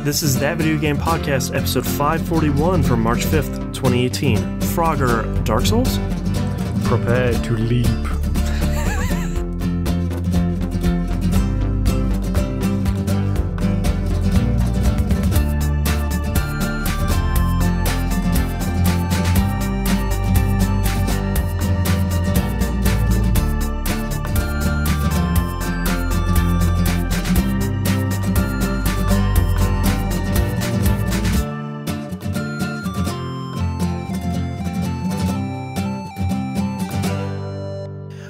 This is That Video Game Podcast, episode 541 from March 5th, 2018. Frogger, Dark Souls? Prepare to leap.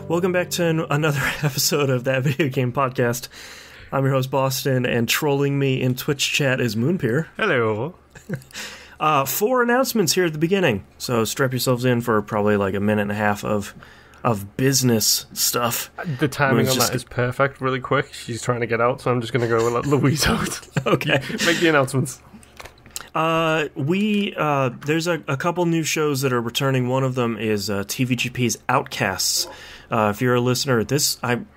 Welcome back to another episode of That Video Game Podcast. I'm your host, Boston, and trolling me in Twitch chat is Moonpeer. Hello. 4 announcements here at the beginning, so strap yourselves in for probably like a minute and a half of business stuff. The timing on that is perfect, really quick. She's trying to get out, so I'm just going to go let Louise out. Okay. Make the announcements. There's a couple new shows that are returning. One of them is TVGP's Outcasts. If you're a listener, I think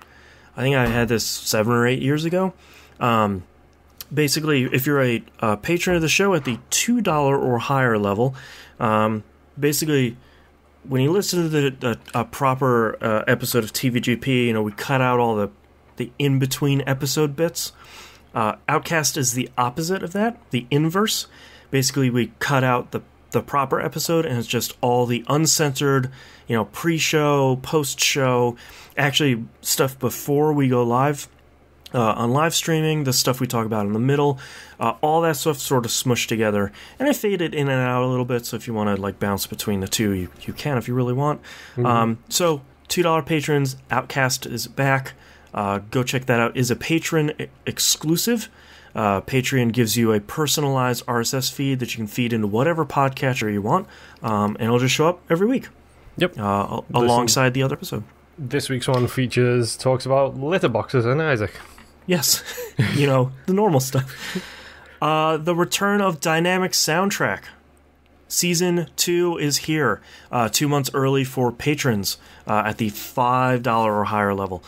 I had this 7 or 8 years ago. Basically, if you're a patron of the show at the $2 or higher level, basically, when you listen to a proper episode of TVGP, we cut out all the in-between episode bits. Outcast is the opposite of that, the inverse. Basically, we cut out the proper episode, and it's just all the uncensored, pre-show, post-show, actually stuff before we go live on live streaming, the stuff we talk about in the middle, all that stuff sort of smushed together, and I faded in and out a little bit, so if you want to bounce between the two, you can if you really want. Mm-hmm. So, $2 patrons, Outcast is back. Go check that out. Is a patron exclusive. Patreon gives you a personalized RSS feed that you can feed into whatever podcatcher you want, and it'll just show up every week. Yep. Alongside the other episode. This week's one talks about litter boxes and Isaac. Yes. The normal stuff. The return of Dynamic Soundtrack. Season 2 is here, 2 months early for patrons at the $5 or higher level.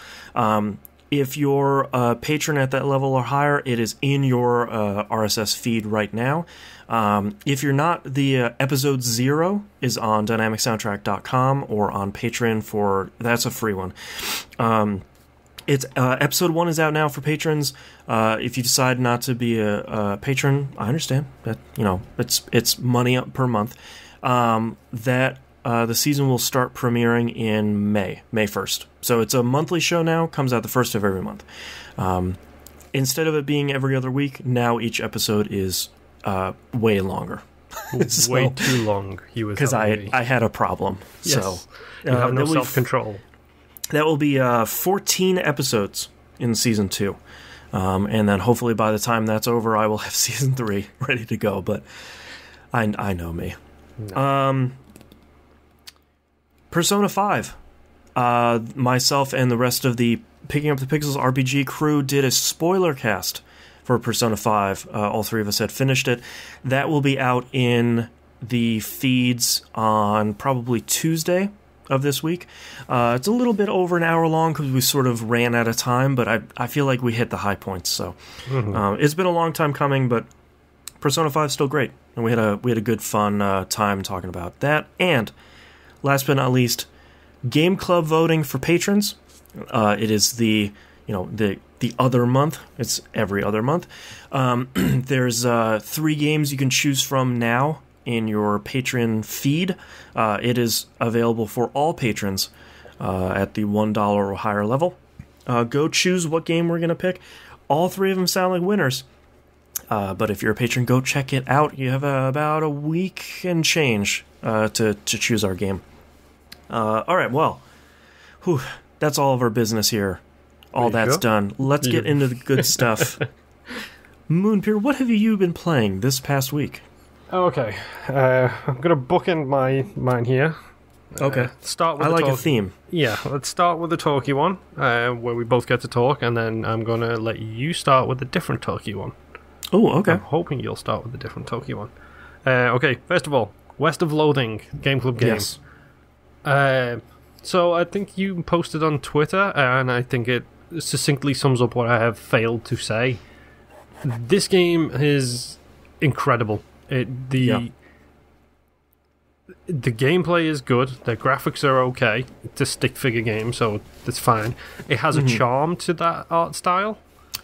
If you're a patron at that level or higher, it is in your RSS feed right now. If you're not, the episode 0 is on dynamicsoundtrack.com or on Patreon that's a free one. It's episode 1 is out now for patrons. If you decide not to be a patron, I understand that it's money up per month. The season will start premiering in May 1st. So it's a monthly show now, comes out the 1st of every month. Instead of it being every other week, now each episode is way longer. Way too long, he was because I had a problem. Yes. So you have no self-control. That will be 14 episodes in season 2. And then hopefully by the time that's over, I will have season 3 ready to go. But I know me. No. Persona 5. Myself and the rest of the Picking Up the Pixels RPG crew did a spoiler cast for Persona 5. All 3 of us had finished it. That will be out in the feeds on probably Tuesday of this week. It's a little bit over an hour long because we sort of ran out of time, but I feel like we hit the high points. So it's been a long time coming, but Persona 5 is still great, and we had a good fun time talking about that. And last but not least, Game Club voting for patrons. It is the other month. It's every other month. There's 3 games you can choose from now in your Patreon feed. It is available for all patrons at the $1 or higher level. Go choose what game we're going to pick. All 3 of them sound like winners. But if you're a patron, go check it out. You have about a week and change to choose our game. All right, well, that's all of our business here. All that's done. Let's get into the good stuff. Moonpeer, what have you been playing this past week? Okay, I'm going to bookend mine here. Okay. Start with a theme. Yeah, let's start with the talky one, where we both get to talk, and then I'm going to let you start with a different talky one. Oh, okay. I'm hoping you'll start with a different talky one. Okay, first of all, West of Loathing, Game Club game. Yes. So I think you posted on Twitter, and I think it succinctly sums up what I have failed to say. This game is incredible. The gameplay is good. The graphics are okay. It's a stick figure game, so that's fine. It has a charm to that art style.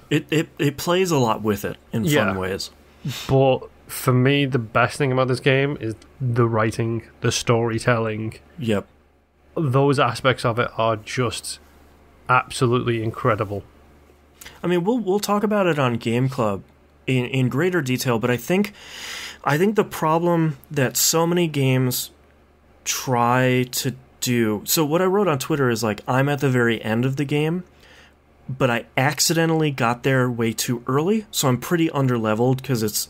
It plays a lot with it in fun ways. But for me, the best thing about this game is the writing, the storytelling. Yep. Those aspects of it are just absolutely incredible. I mean, we'll talk about it on Game Club in greater detail, but I think the problem that so many games try to do... So what I wrote on Twitter is like, I'm at the very end of the game, but I accidentally got there way too early, so I'm pretty underleveled, because it's...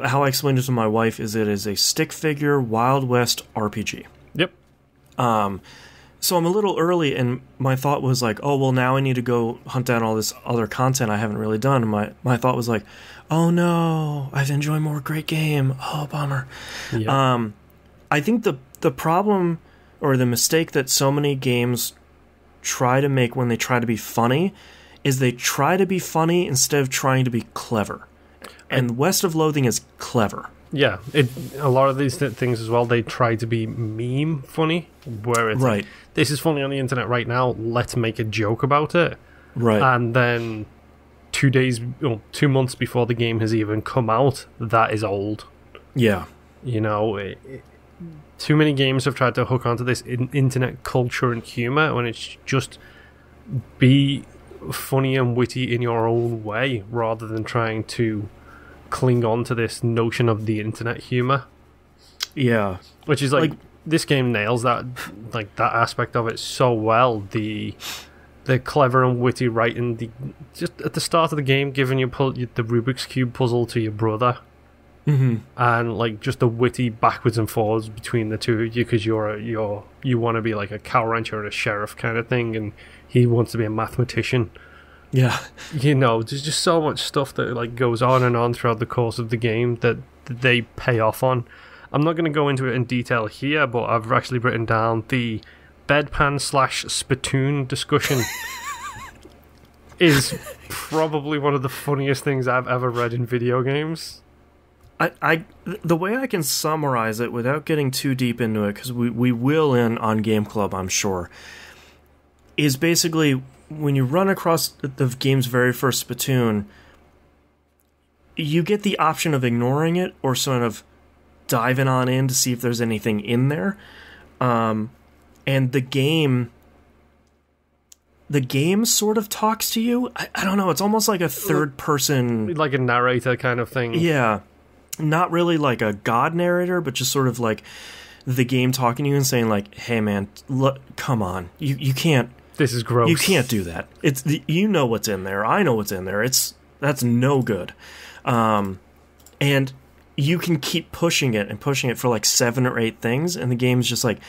How I explained it to my wife is it is a stick figure Wild West RPG. Yep. So I'm a little early, and my thought was like, oh, well, now I need to go hunt down all this other content I haven't really done. And my thought was like, oh, no, I've enjoyed more great game. Oh, bummer. Yep. I think the problem or the mistake that so many games try to make when they try to be funny is they try to be funny instead of trying to be clever. And West of Loathing is clever. Yeah, a lot of these things as well, they try to be meme funny, where it's like, this is funny on the internet right now, let's make a joke about it. Right. And then 2 months before the game has even come out, that is old. Yeah. You know, too many games have tried to hook onto this internet culture and humor when it's just be funny and witty in your own way rather than trying to cling on to this notion of the internet humor. Yeah. Which is like this game nails that, like, that aspect of it so well. The clever and witty writing, just at the start of the game giving you the Rubik's Cube puzzle to your brother. Mm-hmm. And like just the witty backwards and forwards between the two of you, because you want to be like a cow rancher and a sheriff kind of thing, and he wants to be a mathematician. Yeah. You know, there's just so much stuff that like goes on and on throughout the course of the game that they pay off on. I'm not going to go into it in detail here, but I've actually written down the bedpan/spittoon discussion is probably one of the funniest things I've ever read in video games. The way I can summarize it without getting too deep into it, because we will on Game Club, I'm sure, is basically when you run across the game's very first spittoon, you get the option of ignoring it or sort of diving on in to see if there's anything in there. And the game sort of talks to you. I don't know, it's almost like a third person... Like a narrator kind of thing. Yeah. Not really like a god narrator, but just sort of like the game talking to you and saying like, hey man, look, come on. You can't... This is gross. You can't do that. You know what's in there. I know what's in there. That's no good. And you can keep pushing it for like 7 or 8 things, and the game's just like,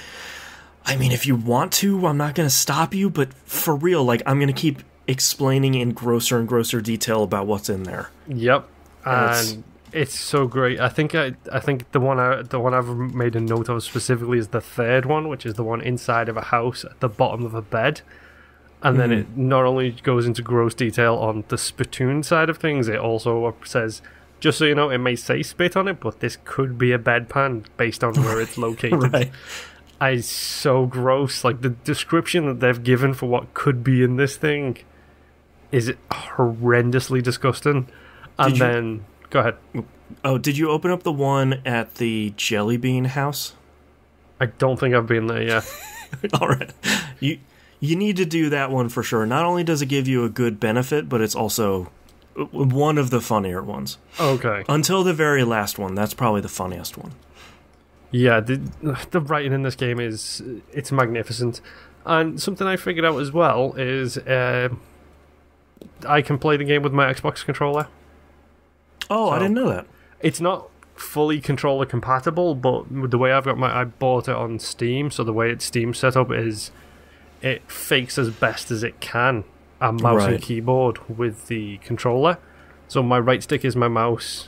I mean, if you want to, I'm not going to stop you, but for real, like, I'm going to keep explaining in grosser and grosser detail about what's in there. Yep. And it's so great. I think the one I've made a note of specifically is the third one, which is the one inside of a house at the bottom of a bed. And then it not only goes into gross detail on the spittoon side of things, it also says, just so you know, it may say spit on it, but this could be a bedpan based on where it's located. Right. It's so gross. Like, the description that they've given for what could be in this thing is horrendously disgusting. And go ahead. Oh, did you open up the one at the Jelly Bean house? I don't think I've been there yet. All right. You need to do that one for sure. Not only does it give you a good benefit, but it's also one of the funnier ones. Okay. Until the very last one. That's probably the funniest one. Yeah, the writing in this game it's magnificent. And something I figured out as well is I can play the game with my Xbox controller. Oh, so I didn't know that. It's not fully controller compatible, but the way I bought it on Steam, so the way it's Steam set up is it fakes as best as it can a mouse and keyboard with the controller. So my right stick is my mouse,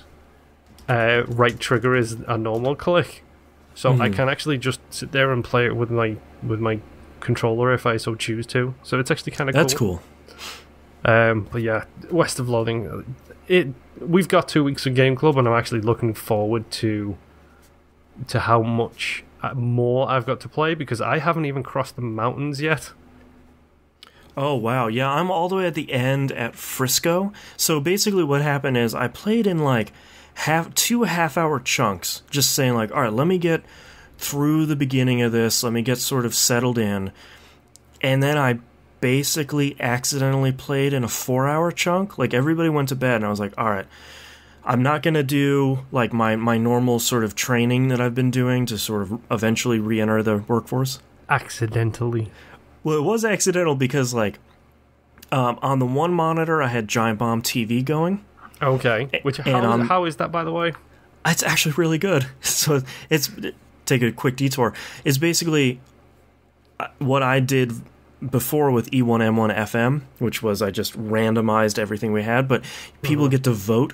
right trigger is a normal click. So I can actually just sit there and play it with my controller if I so choose to. So it's actually kind of cool. That's cool. But yeah, West of Loathing, we've got 2 weeks of Game Club, and I'm actually looking forward to how much more I've got to play, because I haven't even crossed the mountains yet. Oh, wow. Yeah, I'm all the way at the end at Frisco. So basically what happened is I played in like 2 half-hour chunks, just saying like, all right, let me get through the beginning of this, let me get sort of settled in. And then I basically accidentally played in a 4-hour chunk. Like, everybody went to bed, and I was like, all right, I'm not going to do like my normal sort of training that I've been doing to sort of eventually re-enter the workforce. Accidentally. Well, it was accidental because, like, on the one monitor, I had Giant Bomb TV going. Okay. How is that, by the way? It's actually really good. So take a quick detour. It's basically what I did before with E1M1 FM, which was I just randomized everything we had, but people get to vote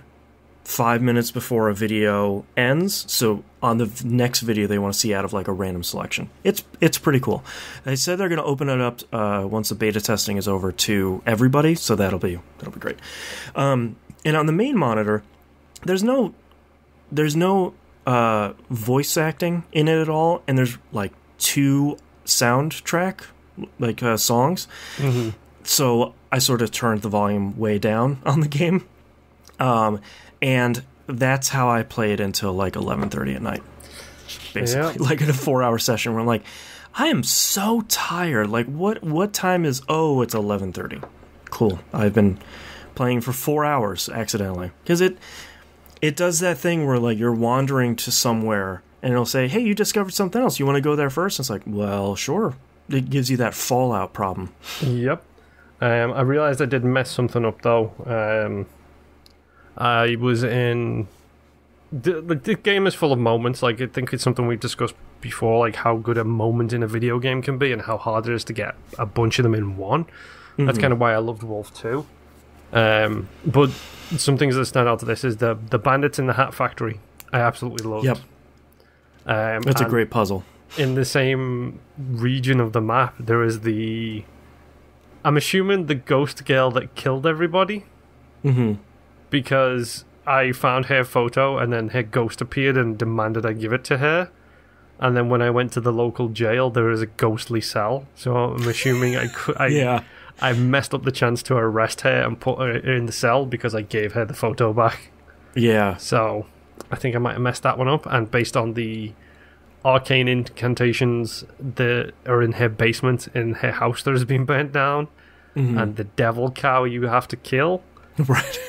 5 minutes before a video ends, so on the next video they want to see out of like a random selection. It's pretty cool. They said they're going to open it up once the beta testing is over to everybody, so that'll be great. And on the main monitor, there's no voice acting in it at all, and there's like 2 soundtrack songs. So I sort of turned the volume way down on the game. And that's how I played until like 11:30 at night, basically. Like in a 4-hour session where I'm like, I am so tired. Like, what time is? Oh, it's 11:30. Cool. I've been playing for 4 hours accidentally, because it does that thing where like you're wandering to somewhere and it'll say, hey, you discovered something else. You want to go there first? And it's like, well, sure. It gives you that Fallout problem. Yep. I realized I did mess something up though. I was in... The game is full of moments. Like, I think it's something we've discussed before, like how good a moment in a video game can be and how hard it is to get a bunch of them in one. That's kind of why I loved Wolf 2. But some things that stand out to this is the bandits in the Hat Factory. I absolutely loved. Yep. It's a great puzzle. In the same region of the map, there is I'm assuming the ghost girl that killed everybody. Because I found her photo and then her ghost appeared and demanded I give it to her. And then when I went to the local jail, there is a ghostly cell. So I'm assuming I messed up the chance to arrest her and put her in the cell because I gave her the photo back. Yeah. So I think I might have messed that one up. And based on the arcane incantations that are in her basement, in her house that has been burnt down, and the devil cow you have to kill. Right.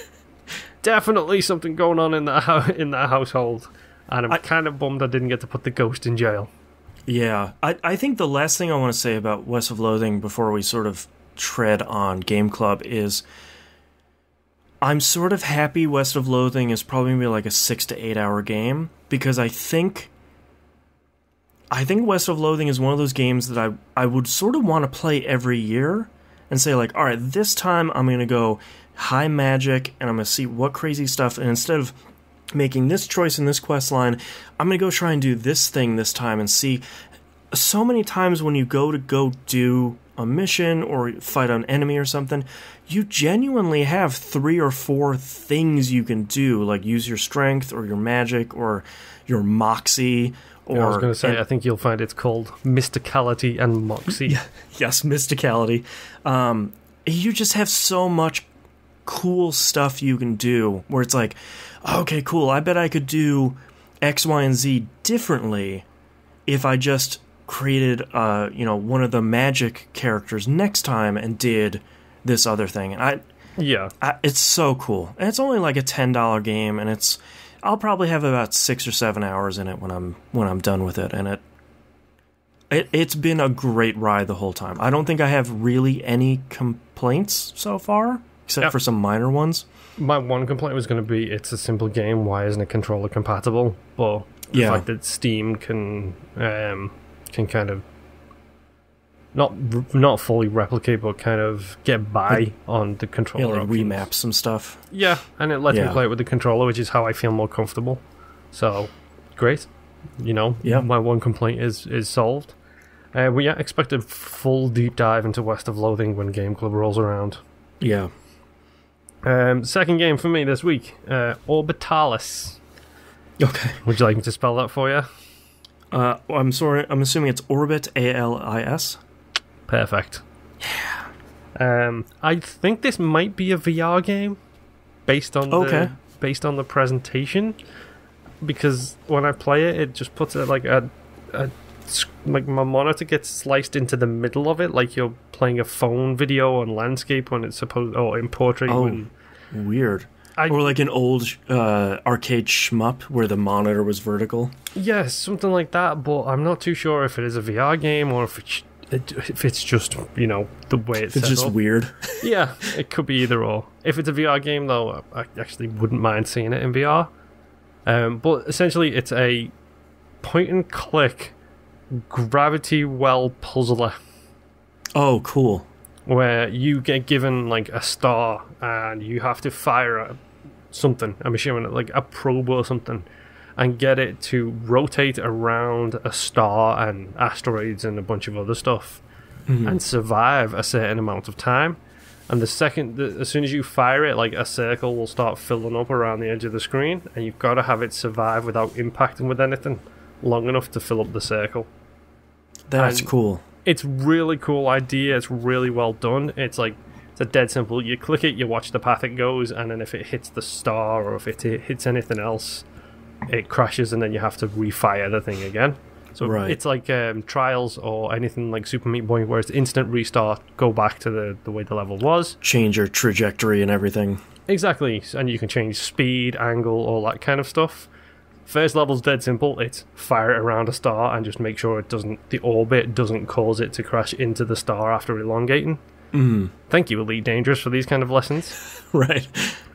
Definitely something going on in that household, and I'm kind of bummed I didn't get to put the ghost in jail. Yeah, I think the last thing I want to say about West of Loathing before we sort of tread on Game Club is I'm sort of happy West of Loathing is probably going to be like a 6 to 8 hour game, because I think West of Loathing is one of those games that I would sort of want to play every year and say like, all right, this time I'm going to go high magic, and I'm going to see what crazy stuff, and instead of making this choice in this quest line, I'm going to go try and do this thing this time and see. So many times when you go do a mission or fight an enemy or something, you genuinely have 3 or 4 things you can do, like use your strength or your magic or your moxie. Or, I was going to say, I think you'll find it's called mysticality and moxie. Yes, mysticality. You just have so much cool stuff you can do where it's like, okay, cool, I bet I could do X, Y, and Z differently if I just created one of the magic characters next time and did this other thing. And it's so cool. And it's only like a $10 game, and I'll probably have about 6 or 7 hours in it when I'm done with it, and it's been a great ride the whole time. I don't think I have really any complaints so far, except for some minor ones. My one complaint was going to be, it's a simple game, why isn't it controller compatible? But the fact that Steam can kind of not fully replicate, but kind of get by on the controller. Like remap some stuff. Yeah, and it lets me play it with the controller, which is how I feel more comfortable. So, great. My one complaint is solved. We expect a full deep dive into West of Loathing when Game Club rolls around. Yeah. Second game for me this week, Orbitalis. Okay. Would you like me to spell that for you? I'm sorry. I'm assuming it's Orbit, ALIS. Perfect. Yeah. I think this might be a VR game based on the presentation, because when I play it, it just puts it like like my monitor gets sliced into the middle of it, like you're playing a phone video on landscape when it's supposed, or in portrait. Weird. Or like an old arcade shmup where the monitor was vertical. Yeah, something like that, but I'm not too sure if it is a VR game or if it's just, the way it's set just up. Weird. Yeah, it could be either or. If it's a VR game, though, I actually wouldn't mind seeing it in VR. But essentially, it's a point-and-click gravity well puzzler. Oh, cool. Where you get given like a star and you have to fire something, I'm assuming like a probe or something, and get it to rotate around a star and asteroids and a bunch of other stuff, and survive a certain amount of time. And as soon as you fire it, like a circle will start filling up around the edge of the screen, and you've got to have it survive without impacting with anything long enough to fill up the circle. That's cool. It's really cool idea. It's really well done. It's a dead simple. You click it, you watch the path it goes, and then if it hits the star or if it hits anything else, it crashes, and then you have to refire the thing again. So It's like Trials or anything like Super Meat Boy, where it's instant restart, go back to the way the level was. Change your trajectory and everything. Exactly, and you can change speed, angle, all that kind of stuff. First level's dead simple. It's fire it around a star and just make sure the orbit doesn't cause it to crash into the star after elongating. Thank you, Elite Dangerous, for these kind of lessons. Right.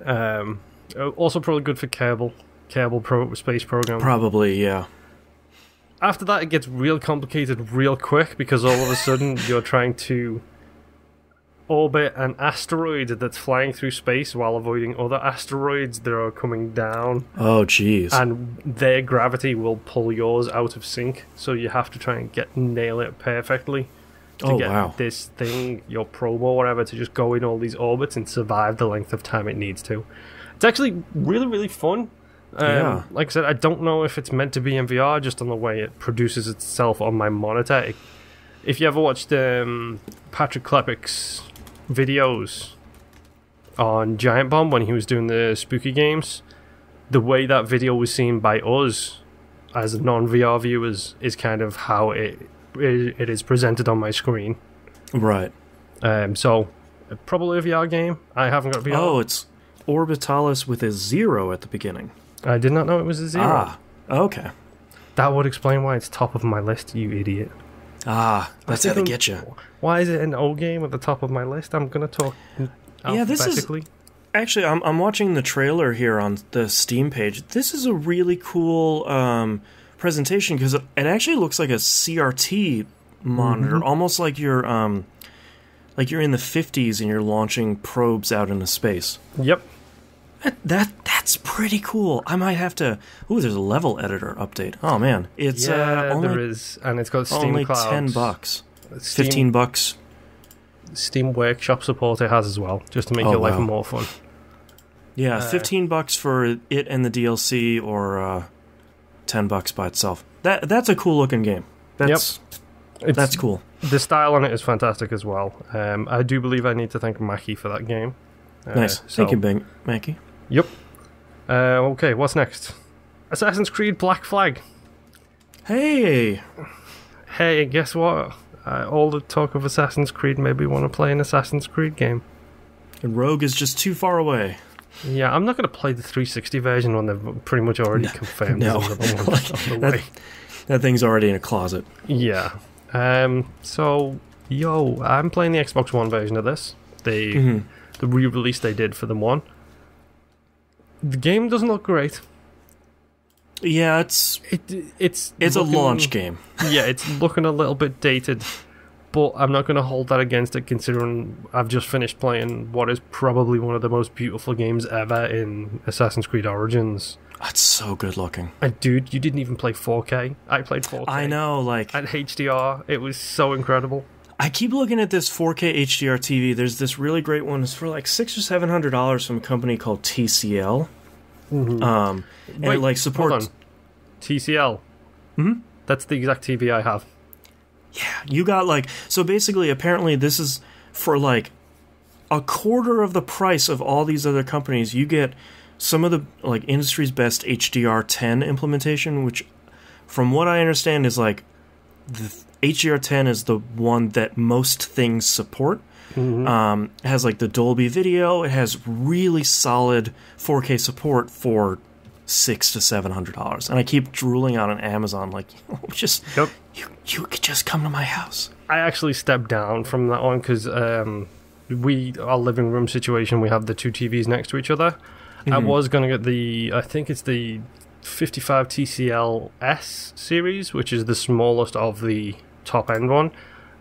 Also probably good for Kerbal Space Program. Probably, yeah. After that, it gets real complicated real quick, because all of a sudden you're trying to orbit an asteroid that's flying through space while avoiding other asteroids that are coming down. Oh, jeez. And their gravity will pull yours out of sync, so you have to try and nail it perfectly to get this thing, your probe or whatever, to just go in all these orbits and survive the length of time it needs to. It's actually really, really fun. Like I said, I don't know if it's meant to be in VR, just on the way it produces itself on my monitor. If you ever watched Patrick Klepek's videos on Giant Bomb when he was doing the spooky games, the way that video was seen by us as non-VR viewers is kind of how it is presented on my screen. Right. So probably a VR game. I haven't got VR. Oh, it's Orbitalis with a 0 at the beginning. I did not know it was a 0. Ah, okay. That would explain why it's top of my list, you idiot. Ah, that's how they get you. Why is it an old game at the top of my list? I'm going to talk alphabetically. Actually, I'm watching the trailer here on the Steam page. This is a really cool presentation, because it actually looks like a CRT monitor, almost like you're in the 50s and you're launching probes out into space. Yep. That's pretty cool. I might have to. Ooh, there's a level editor update. Oh man, it's there is, and it's got Steam only Clouds. $10, $15. Steam Workshop support it has as well, just to make your life more fun. Yeah, $15 for it and the DLC, or $10 by itself. That's a cool looking game. That's cool. The style on it is fantastic as well. I do believe I need to thank Mackie for that game. Nice. Thank you, Mackie. Yep. Okay, what's next? Assassin's Creed Black Flag. Hey, guess what? All the talk of Assassin's Creed made me want to play an Assassin's Creed game. And Rogue is just too far away. Yeah, I'm not going to play the 360 version when they've pretty much already confirmed there's another one on the way. That thing's already in a closet. Yeah. So, I'm playing the Xbox One version of this. The re-release they did for the One. The game doesn't look great. Yeah, it's a launch game. Yeah, it's looking a little bit dated, but I'm not going to hold that against it, considering I've just finished playing what is probably one of the most beautiful games ever in Assassin's Creed Origins. That's so good looking. And dude, you didn't even play 4K. I played 4K. I know, at HDR. It was so incredible. I keep looking at this 4K HDR TV. There's this really great one. It's for like $600 or $700 from a company called TCL. Mm-hmm. And Wait, it like supports TCL. Mm-hmm. That's the exact TV I have. Yeah, you got like, so basically apparently this is for like a quarter of the price of all these other companies. You get some of the like industry's best HDR10 implementation, which from what I understand is like the HDR10 is the one that most things support. Mm-hmm. It has like the Dolby Video. It has really solid 4K support for $600 to $700, and I keep drooling on Amazon like, just yep. you could just come to my house. I actually stepped down from that one because our living room situation, we have the two TVs next to each other. Mm-hmm. I was going to get I think it's the 55 TCL S series, which is the smallest of the top end one.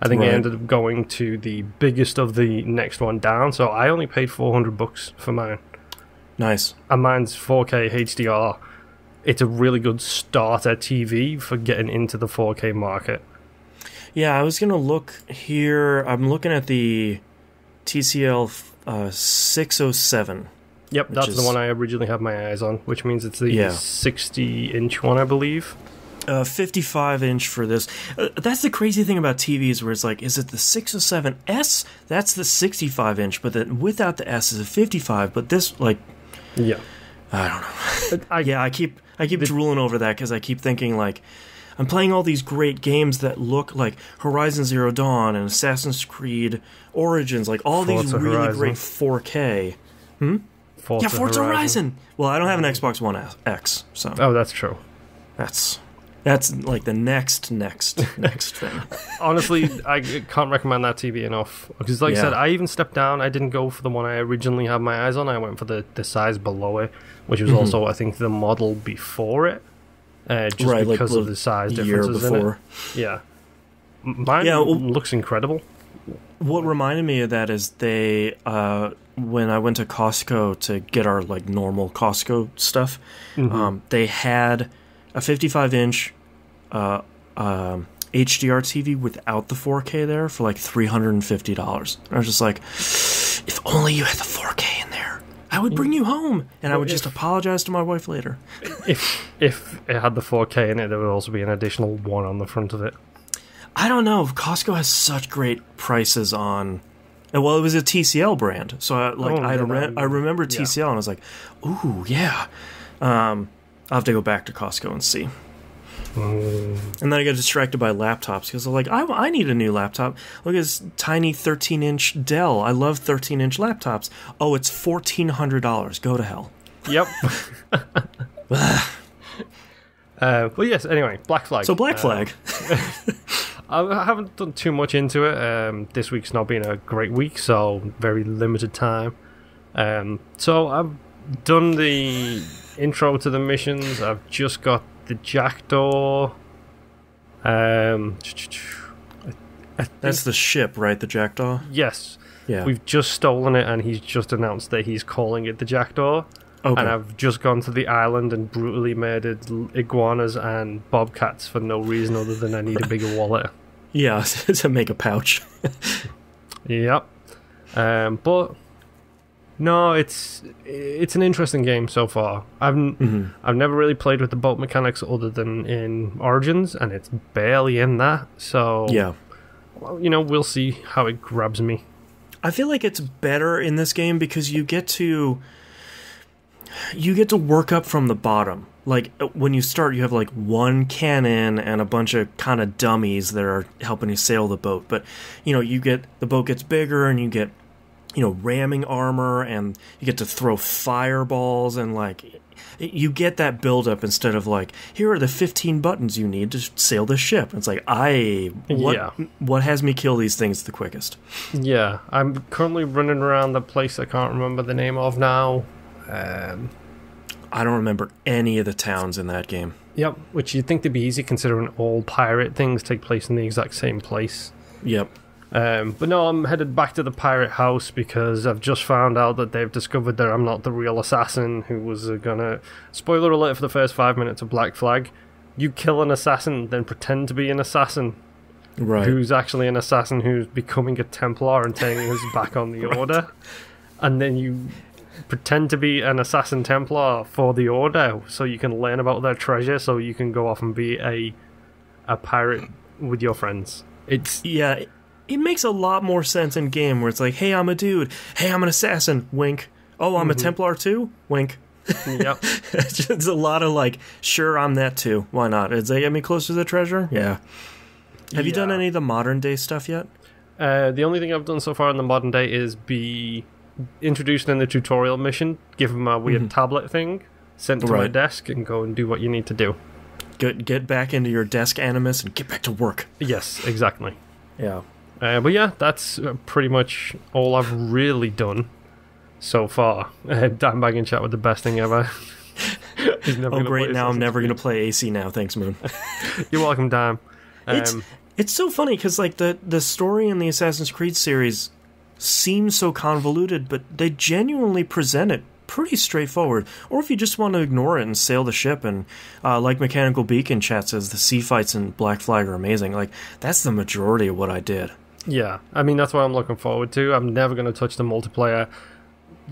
I think I ended up going to the biggest of the next one down, so I only paid $400 for mine. Nice. And mine's 4K HDR. It's a really good starter TV for getting into the 4K market. Yeah, I was going to look here. I'm looking at the TCL 607. Yep, that's the one I originally had my eyes on, which means it's the 60-inch one, I believe. 55-inch for this. That's the crazy thing about TVs, where it's like, is it the 607S? That's the 65-inch, but then without the S is a 55. But this, like, yeah, I don't know. I keep drooling over that because I keep thinking like, I'm playing all these great games that look like Horizon Zero Dawn and Assassin's Creed Origins, like all these really great 4K. Forza Horizon. Well, I don't have an Xbox One X, so. Oh, that's true. That's like the next thing. Honestly, I can't recommend that TV enough. Because like I said, I even stepped down. I didn't go for the one I originally had my eyes on. I went for the size below it, which was also, I think, the model before it. Just because of the size differences in it. Yeah. Mine looks incredible. What reminded me of that is they, when I went to Costco to get our like normal Costco stuff, they had a 55-inch HDR TV without the 4K there for like $350. And I was just like, if only you had the 4K in there, I would bring you home, and I would just apologize to my wife later. If it had the 4K in it, there would also be an additional one on the front of it. I don't know. Costco has such great prices on. Well, it was a TCL brand, so I remember TCL, and I was like, "Ooh, yeah." I'll have to go back to Costco and see. And then I got distracted by laptops because I'm like, I need a new laptop. Look at this tiny 13-inch Dell. I love 13-inch laptops. Oh, it's $1,400. Go to hell. Yep. Well, yes. Anyway, Black Flag. So Black Flag. I haven't done too much into it. This week's not been a great week, so very limited time. So I've done the intro to the missions. I've just got the Jackdaw. That's the ship, right? The Jackdaw? Yes. Yeah. We've just stolen it, and he's just announced that he's calling it the Jackdaw. Okay. And I've just gone to the island and brutally murdered iguanas and bobcats for no reason other than I need a bigger wallet. Yeah, to make a pouch. Yep. But no, it's an interesting game so far. I've never really played with the boat mechanics other than in Origins, and it's barely in that. So yeah, well, we'll see how it grabs me. I feel like it's better in this game because you get to work up from the bottom. Like, when you start, you have, like, one cannon and a bunch of kind of dummies that are helping you sail the boat. But, the boat gets bigger and you get, ramming armor and you get to throw fireballs and, like, you get that build-up instead of, like, here are the 15 buttons you need to sail the ship. It's like, what has me kill these things the quickest? Yeah, I'm currently running around the place I can't remember the name of now. I don't remember any of the towns in that game. Yep, which you'd think to be easy considering all pirate things take place in the exact same place. Yep. But no, I'm headed back to the pirate house because I've just found out that they've discovered that I'm not the real assassin who was gonna... Spoiler alert for the first 5 minutes of Black Flag. You kill an assassin, then pretend to be an assassin. Right. Who's actually an assassin who's becoming a Templar and turning his back on the Order. And then you pretend to be an assassin Templar for the Order so you can learn about their treasure so you can go off and be a pirate with your friends. It makes a lot more sense in game where it's like, hey, I'm a dude. Hey, I'm an assassin. Wink. Oh, I'm a Templar too? Wink. Yep. It's a lot of like, sure, I'm that too. Why not? Does that get me closer to the treasure? Yeah. Have you done any of the modern day stuff yet? The only thing I've done so far in the modern day is be introduced in the tutorial mission, give them a weird tablet thing, sent to my desk, and go and do what you need to do. Get back into your desk animus and get back to work. Yes, exactly. Yeah. But yeah, that's pretty much all I've really done so far. Dan Bag and Chat with the best thing ever. Oh, great. Now I'm never going to play AC now. Thanks, Moon. You're welcome, Dan. It's so funny because like the story in the Assassin's Creed series seems so convoluted, but they genuinely present it pretty straightforward. Or if you just want to ignore it and sail the ship, and like Mechanical Beacon Chat says, the sea fights in Black Flag are amazing. Like, that's the majority of what I did. Yeah, I mean, that's what I'm looking forward to. I'm never going to touch the multiplayer.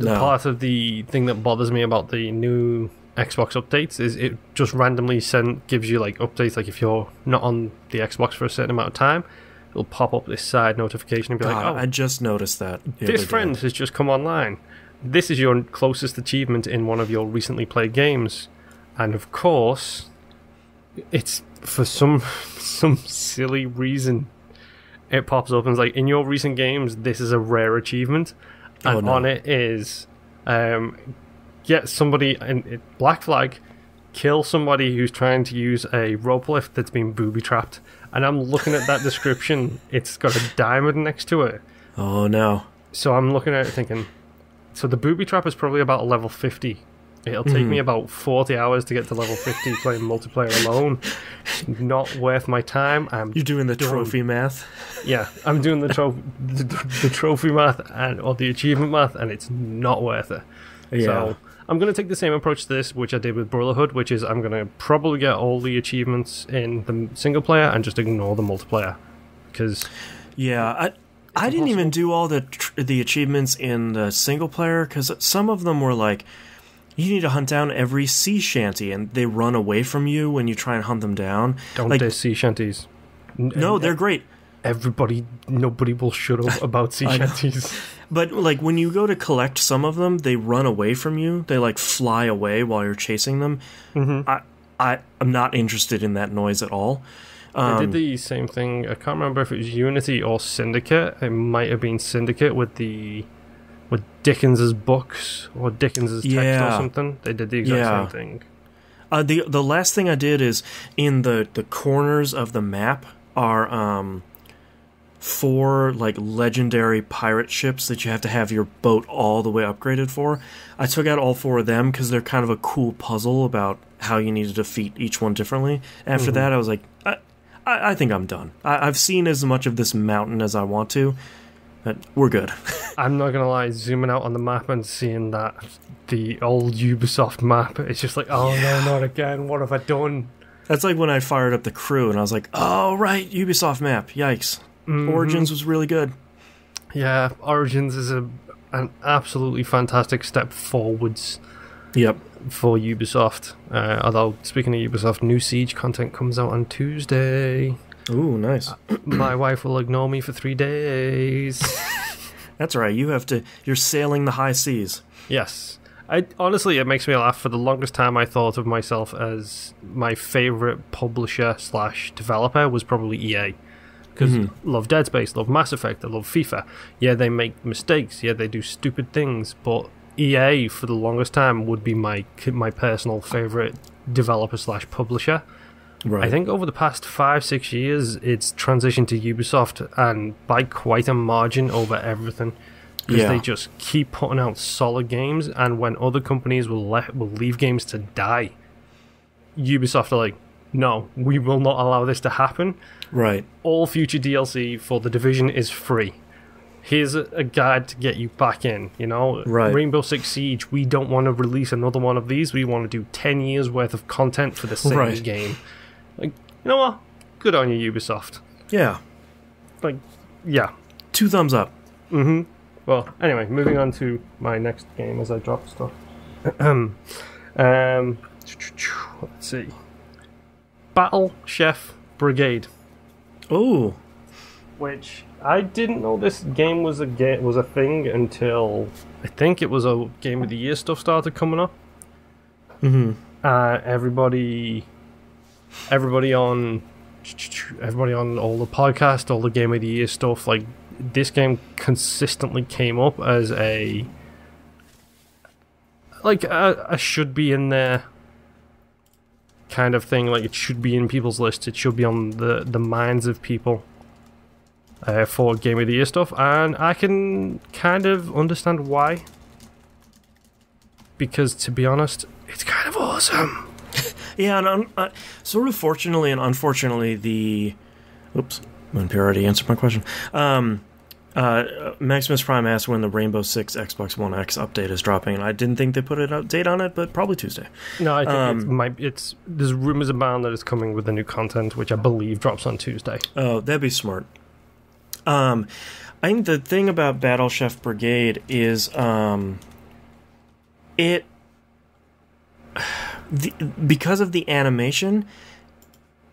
Part of the thing that bothers me about the new Xbox updates is it just randomly gives you like updates. Like if you're not on the Xbox for a certain amount of time, it'll pop up this side notification and be like, "Oh, I just noticed that this friend has just come online. This is your closest achievement in one of your recently played games." And of course, it's for some silly reason it pops up and it's like, in your recent games, this is a rare achievement, and on it is get somebody in Black Flag, kill somebody who's trying to use a rope lift that's been booby trapped. And I'm looking at that description, it's got a diamond next to it. Oh no. So I'm looking at it thinking, so the booby trap is probably about level 50. It'll take me about 40 hours to get to level 50 playing multiplayer alone. Not worth my time. You're doing the trophy math? Yeah, I'm doing the trophy math or the achievement math, and it's not worth it. Yeah. So I'm going to take the same approach to this, which I did with Brotherhood, which is I'm going to probably get all the achievements in the single player and just ignore the multiplayer. Because I didn't even do all the achievements in the single player, because some of them were like, you need to hunt down every sea shanty, and they run away from you when you try and hunt them down. Don't diss sea shanties. No, they're great. Nobody will shut up about sea shanties. But like when you go to collect some of them, they run away from you. They like fly away while you're chasing them. Mm-hmm. I'm not interested in that noise at all. They did the same thing. I can't remember if it was Unity or Syndicate. It might have been Syndicate with Dickens's books or Dickens's text or something. They did the exact same thing. The last thing I did is in the corners of the map are 4 like legendary pirate ships that you have to have your boat all the way upgraded for. I took out all 4 of them because they're kind of a cool puzzle about how you need to defeat each one differently. After that, I was like, I think I'm done. I've seen as much of this mountain as I want to. But we're good. I'm not gonna lie, zooming out on the map and seeing that the old Ubisoft map, it's just like, no, not again. What have I done? That's like when I fired up the crew and I was like, oh right, Ubisoft map. Yikes. Origins was really good. Yeah, Origins is an absolutely fantastic step forwards. Yep. For Ubisoft. Although, speaking of Ubisoft, new Siege content comes out on Tuesday. Ooh, nice. My wife will ignore me for 3 days. That's right. You're sailing the high seas. Yes. Honestly, it makes me laugh. For the longest time, I thought of myself as my favorite publisher / developer was probably EA. Because love Dead Space, love Mass Effect, I love FIFA. Yeah, they make mistakes. Yeah, they do stupid things. But EA, for the longest time, would be my personal favorite developer / publisher. Right. I think over the past 5-6 years, it's transitioned to Ubisoft, and by quite a margin over everything. Because they just keep putting out solid games, and when other companies will leave games to die, Ubisoft are like, no, we will not allow this to happen. Right. All future DLC for The Division is free. Here's a guide to get you back in, Right. Rainbow Six Siege, we don't want to release another one of these. We want to do 10 years worth of content for the same game. Like, you know what? Good on you, Ubisoft. Yeah. like, yeah. 2 thumbs up. Mm-hmm. Well, anyway, moving on to my next game as I drop stuff. Let's see. Battle Chef Brigade. Oh. Which I didn't know this game was a thing until I think it was a Game of the Year stuff started coming up. Mm-hmm. Everybody on all the podcast, all the Game of the Year stuff, like this game consistently came up as a should be in there kind of thing. Like it should be in people's lists. It should be on the minds of people for Game of the Year stuff, and I can kind of understand why. Because to be honest, it's kind of awesome. Yeah, and sort of fortunately and unfortunately, Moonpure already answered my question. Maximus Prime asked when the Rainbow Six Xbox One X update is dropping, and I didn't think they put a date on it, but probably Tuesday. No, I think there's rumors abound that it's coming with the new content, which I believe drops on Tuesday. Oh, that'd be smart. I think the thing about Battle Chef Brigade is because of the animation,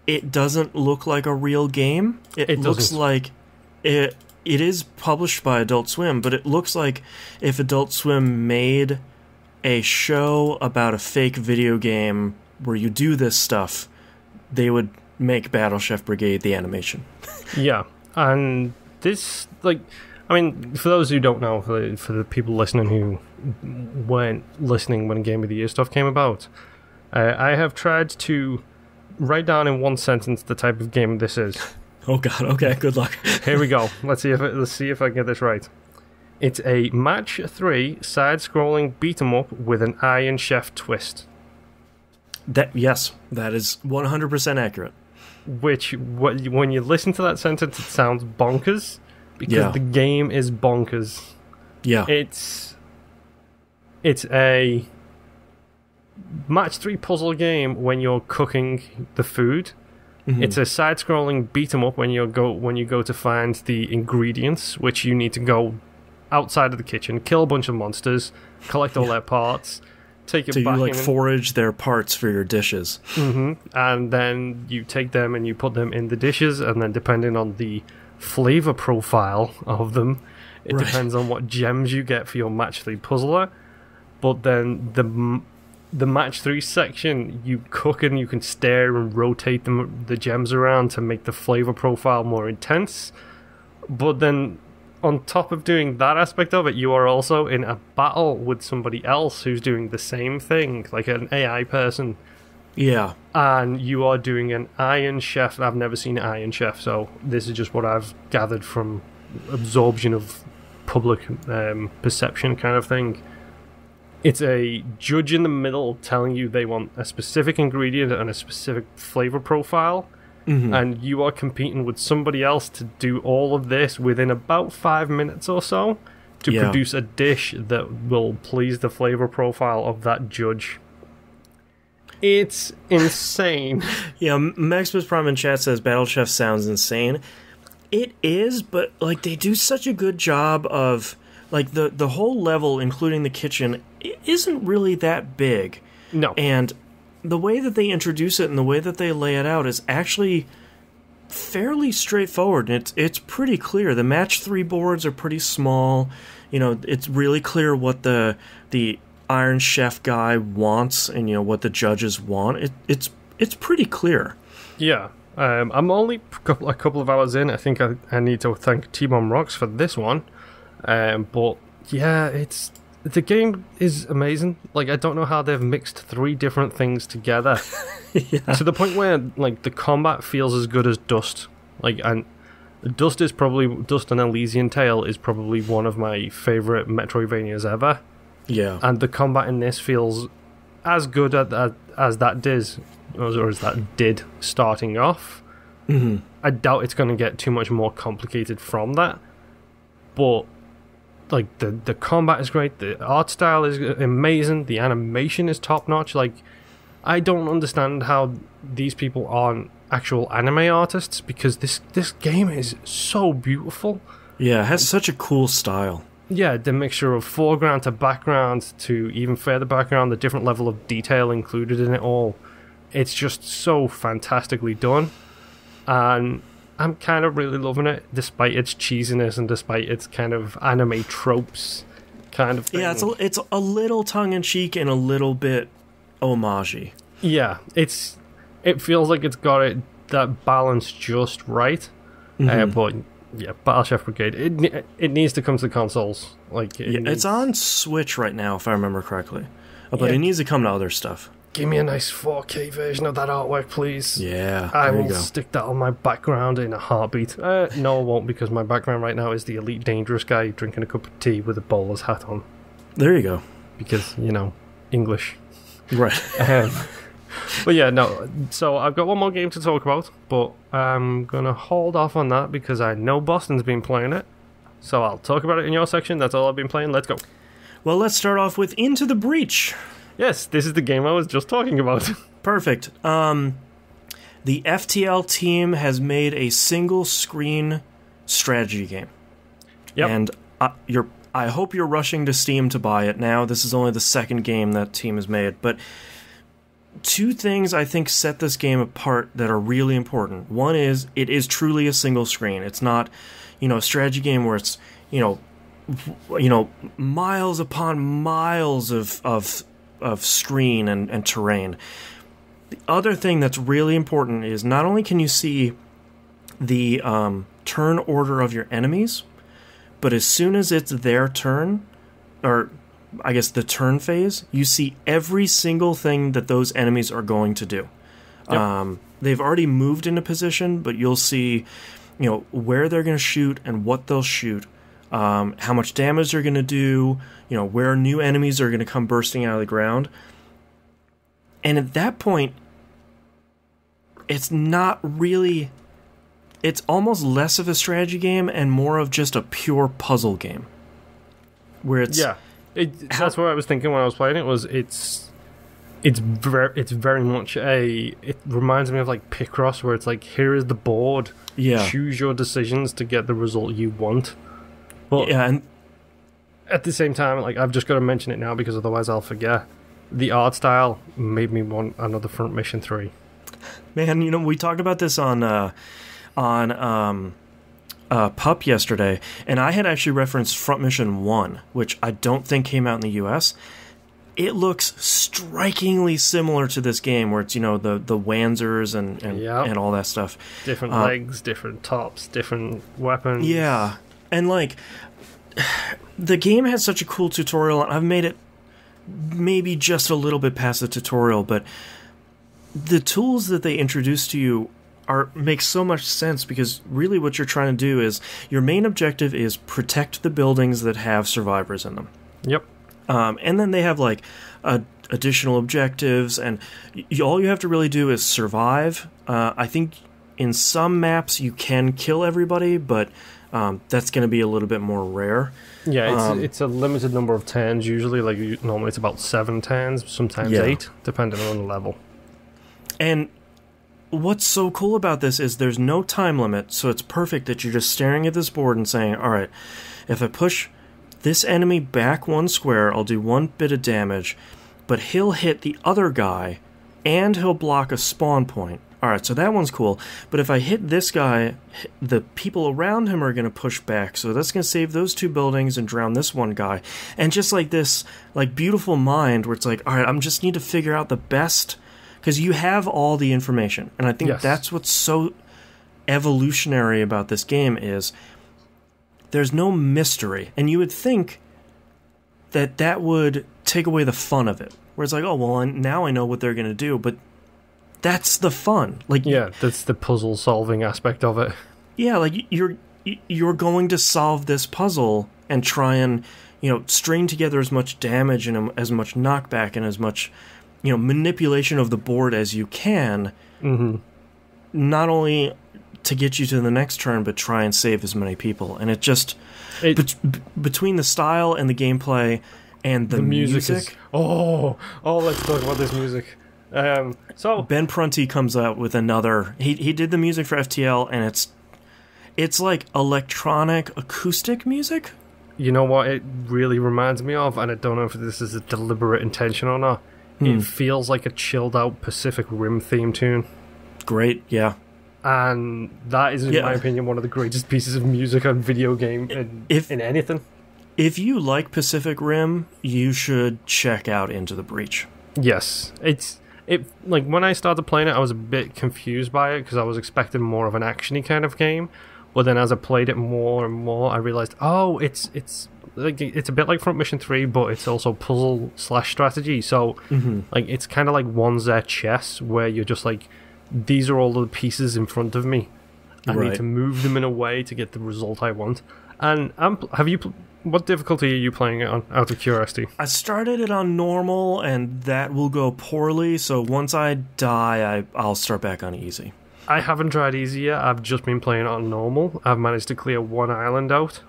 it doesn't look like a real game. It looks like it is published by Adult Swim, but it looks like if Adult Swim made a show about a fake video game where you do this stuff, they would make Battle Chef Brigade the animation. Yeah, and this, like, I mean, for those who don't know, for the people listening who weren't listening when Game of the Year stuff came about, I have tried to write down in one sentence the type of game this is. Oh god, okay, good luck. Here we go. Let's see if I can get this right. It's a match 3 side-scrolling beat-em-up with an Iron Chef twist. Yes, that is 100% accurate. Which, when you listen to that sentence, it sounds bonkers, because the game is bonkers. Yeah. It's a match 3 puzzle game when you're cooking the food. Mm-hmm. It's a side-scrolling beat-em-up when you go to find the ingredients, which you need to go outside of the kitchen, kill a bunch of monsters, collect all their parts, take it back. So you forage their parts for your dishes. Mm-hmm. And then you take them and you put them in the dishes, and then depending on the flavor profile of them, it depends on what gems you get for your match 3 puzzler. But then the match 3 section, you cook and you can stir and rotate the gems around to make the flavor profile more intense. But then on top of doing that aspect of it, you are also in a battle with somebody else who's doing the same thing, like an AI person. Yeah. And you are doing an Iron Chef. I've never seen an Iron Chef, so this is just what I've gathered from absorption of public perception kind of thing. It's a judge in the middle telling you they want a specific ingredient and a specific flavor profile, and you are competing with somebody else to do all of this within about 5 minutes or so to produce a dish that will please the flavor profile of that judge. It's insane. Yeah, Maximus Prime in chat says Battle Chef sounds insane. It is, but like they do such a good job of like the whole level, including the kitchen, isn't really that big. No. And the way that they introduce it and the way that they lay it out is actually fairly straightforward. And it's pretty clear. The match 3 boards are pretty small. You know, it's really clear what the Iron Chef guy wants and, you know, what the judges want. It's pretty clear. Yeah. I'm only a couple of hours in. I think I need to thank T-Bomb Rocks for this one. But yeah, the game is amazing. Like, I don't know how they've mixed 3 different things together to the point where like the combat feels as good as Dust. Like, and Dust and Elysian Tale is probably one of my favorite Metroidvanias ever. Yeah, and the combat in this feels as good as that did starting off. Mm-hmm. I doubt it's going to get too much more complicated from that, but like the combat is great, the art style is amazing, the animation is top notch. Like, I don't understand how these people aren't actual anime artists, because this game is so beautiful. Yeah, it has such a cool style. Yeah, the mixture of foreground to background to even further background, the different level of detail included in it all. It's just so fantastically done. And I'm kind of really loving it, despite its cheesiness and despite its kind of anime tropes kind of thing. Yeah, it's a little tongue-in-cheek and a little bit homage-y. Yeah, it feels like it's got that balance just right. But yeah, Battle Chef Brigade, it needs to come to the consoles. It's on Switch right now, if I remember correctly. But it needs to come to other stuff. Give me a nice 4K version of that artwork, please. Yeah, I will stick that on my background in a heartbeat. No, I won't, because my background right now is the Elite Dangerous guy drinking a cup of tea with a bowler's hat on. There you go. Because, English. Right. But yeah, no. So I've got one more game to talk about, but I'm going to hold off on that because I know Boston's been playing it. So I'll talk about it in your section. That's all I've been playing. Let's go. Well, let's start off with Into the Breach. Yes, this is the game I was just talking about. Perfect. The FTL team has made a single-screen strategy game. Yep. And I hope you're rushing to Steam to buy it now. This is only the second game that team has made. But two things I think set this game apart that are really important. One is it is truly a single screen. It's not, a strategy game where it's, miles upon miles of screen and terrain. The other thing that's really important is not only can you see the turn order of your enemies, but as soon as it's their turn, or I guess the turn phase, you see every single thing that those enemies are going to do. Yep. They've already moved into position, but you'll see, where they're going to shoot and what they'll shoot, how much damage they're going to do, where new enemies are going to come bursting out of the ground. And at that point, it's not really... It's almost less of a strategy game and more of just a pure puzzle game. Where it's... Yeah. That's what I was thinking when I was playing it. It's very much it reminds me of like Picross, where it's like, here is the board. Yeah. Choose your decisions to get the result you want. But yeah, and at the same time, like, I've just got to mention it now because otherwise I'll forget. The art style made me want another Front Mission 3. Man, we talked about this on Pup yesterday, and I had actually referenced Front Mission 1, which I don't think came out in the US. It looks strikingly similar to this game, where it's, the Wanzers and all that stuff. Different legs, different tops, different weapons. Yeah, and like, the game has such a cool tutorial, and I've made it maybe just a little bit past the tutorial, but the tools that they introduce to you make so much sense, because really what you're trying to do is, your main objective is protect the buildings that have survivors in them. Yep. And then they have like additional objectives, and all you have to really do is survive. I think in some maps you can kill everybody, but that's going to be a little bit more rare. Yeah, it's a limited number of turns usually. Like, normally it's about 7 turns, sometimes 8, depending on the level. And what's so cool about this is there's no time limit, so it's perfect that you're just staring at this board and saying, all right, if I push this enemy back 1 square, I'll do 1 bit of damage, but he'll hit the other guy, and he'll block a spawn point. Alright, so that one's cool, but if I hit this guy, the people around him are going to push back, so that's going to save those 2 buildings and drown this one guy. And just like this, like, beautiful mind where it's like, alright, I just need to figure out the best, because you have all the information, and I think that's what's so evolutionary about this game is there's no mystery, and you would think that would take away the fun of it, where it's like, oh, well, now I know what they're going to do, but that's the fun. Like, yeah, that's the puzzle solving aspect of it. Yeah, like, you're going to solve this puzzle and try and, string together as much damage and as much knockback and as much, manipulation of the board as you can, not only to get you to the next turn, but try and save as many people. And it just... between the style and the gameplay and the music is, oh, let's talk about this music. So Ben Prunty comes out with another. He did the music for FTL, and it's like electronic acoustic music. You know what it really reminds me of, and I don't know if this is a deliberate intention or not. It feels like a chilled out Pacific Rim theme tune. Great, yeah. And that is, in my opinion, one of the greatest pieces of music on video game in anything. If you like Pacific Rim, you should check out Into the Breach. Yes, it like when I started playing it, I was a bit confused by it because I was expecting more of an actiony kind of game. But then as I played it more and more, I realized, oh, it's a bit like Front Mission 3, but it's also puzzle/strategy. So like it's kind of like one's chess, where you're just like, these are all the pieces in front of me. I need to move them in a way to get the result I want. And what difficulty are you playing it on, out of curiosity? I started it on normal, and that will go poorly. So once I die, I'll start back on easy. I haven't tried easy yet. I've just been playing it on normal. I've managed to clear one island out.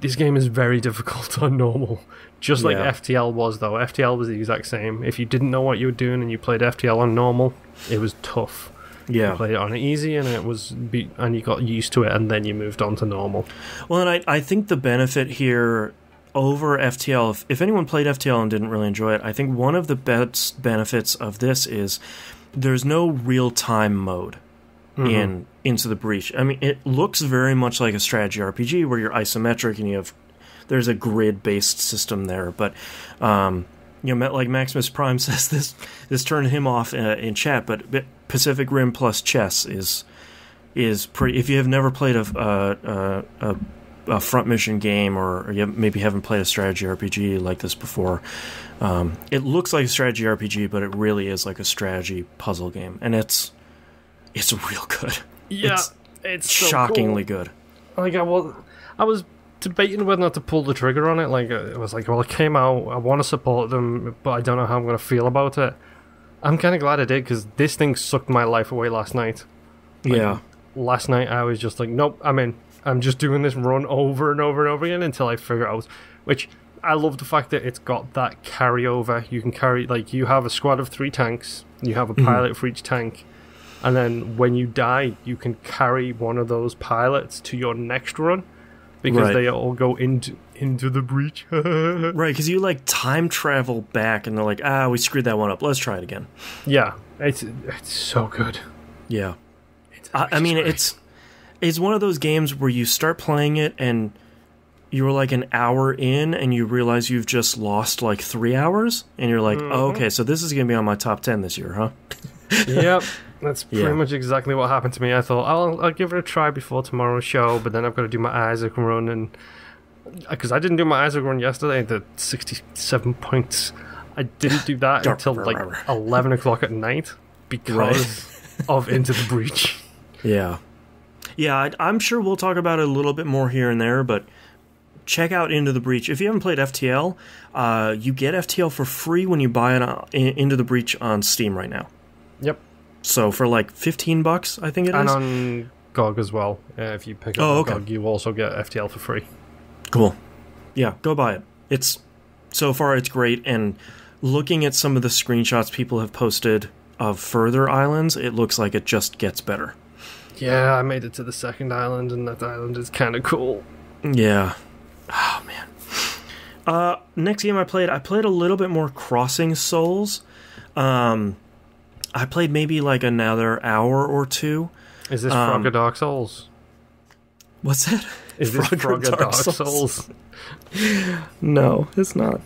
This game is very difficult on normal. Just like FTL was, though. FTL was the exact same. If you didn't know what you were doing and you played FTL on normal, it was tough. Yeah. You played it on easy, and and you got used to it, and then you moved on to normal. Well, and I think the benefit here over FTL, if anyone played FTL and didn't really enjoy it, I think one of the best benefits of this is there's no real-time mode in Into the Breach. I mean, it looks very much like a strategy RPG where you're isometric and there's a grid-based system there. But, like Maximus Prime says, this turned him off in chat, but Pacific Rim plus chess is pretty... If you have never played a front mission game, or you maybe haven't played a strategy RPG like this before, it looks like a strategy RPG, but it really is like a strategy puzzle game, and it's real good. Yeah, it's so shockingly cool. good. Like I was debating whether or not to pull the trigger on it. Like it was like, well, it came out. I want to support them, but I don't know how I'm going to feel about it. I'm kind of glad I did, because this thing sucked my life away last night. Last night I was just like, nope, I'm in. I'm just doing this run over and over and over again until I figure out, which I love the fact that it's got that carryover. You can carry, like, you have a squad of 3 tanks, you have a pilot for each tank, and then when you die, you can carry one of those pilots to your next run, because they all go into the breach. Right, because you, like, time travel back, and they're like, we screwed that one up, let's try it again. Yeah, it's so good. Yeah. I mean, it's one of those games where you start playing it and you're like an hour in and you realize you've just lost like 3 hours, and you're like, oh, okay, so this is going to be on my top 10 this year, huh? Yep, that's pretty much exactly what happened to me. I thought, I'll give it a try before tomorrow's show, but then I've got to do my Isaac run, and because I didn't do my Isaac run yesterday, the 67 points, I didn't do that until like 11 o'clock at night because of Into the Breach. Yeah. Yeah, I'm sure we'll talk about it a little bit more here and there, but check out Into the Breach. If you haven't played FTL, you get FTL for free when you buy it Into the Breach on Steam right now. Yep. So for like $15, I think it is. And on GOG as well. If you pick up GOG, you also get FTL for free. Cool. Yeah, go buy it. So far it's great, and looking at some of the screenshots people have posted of further islands, it looks like it just gets better. Yeah, I made it to the second island, and that island is kind of cool. Yeah. Oh, man. Next game I played a little bit more Crossing Souls. I played maybe like another hour or two. Is this Frogger Dark Souls? What's that? Is this Frogger Dark Souls? No, it's not.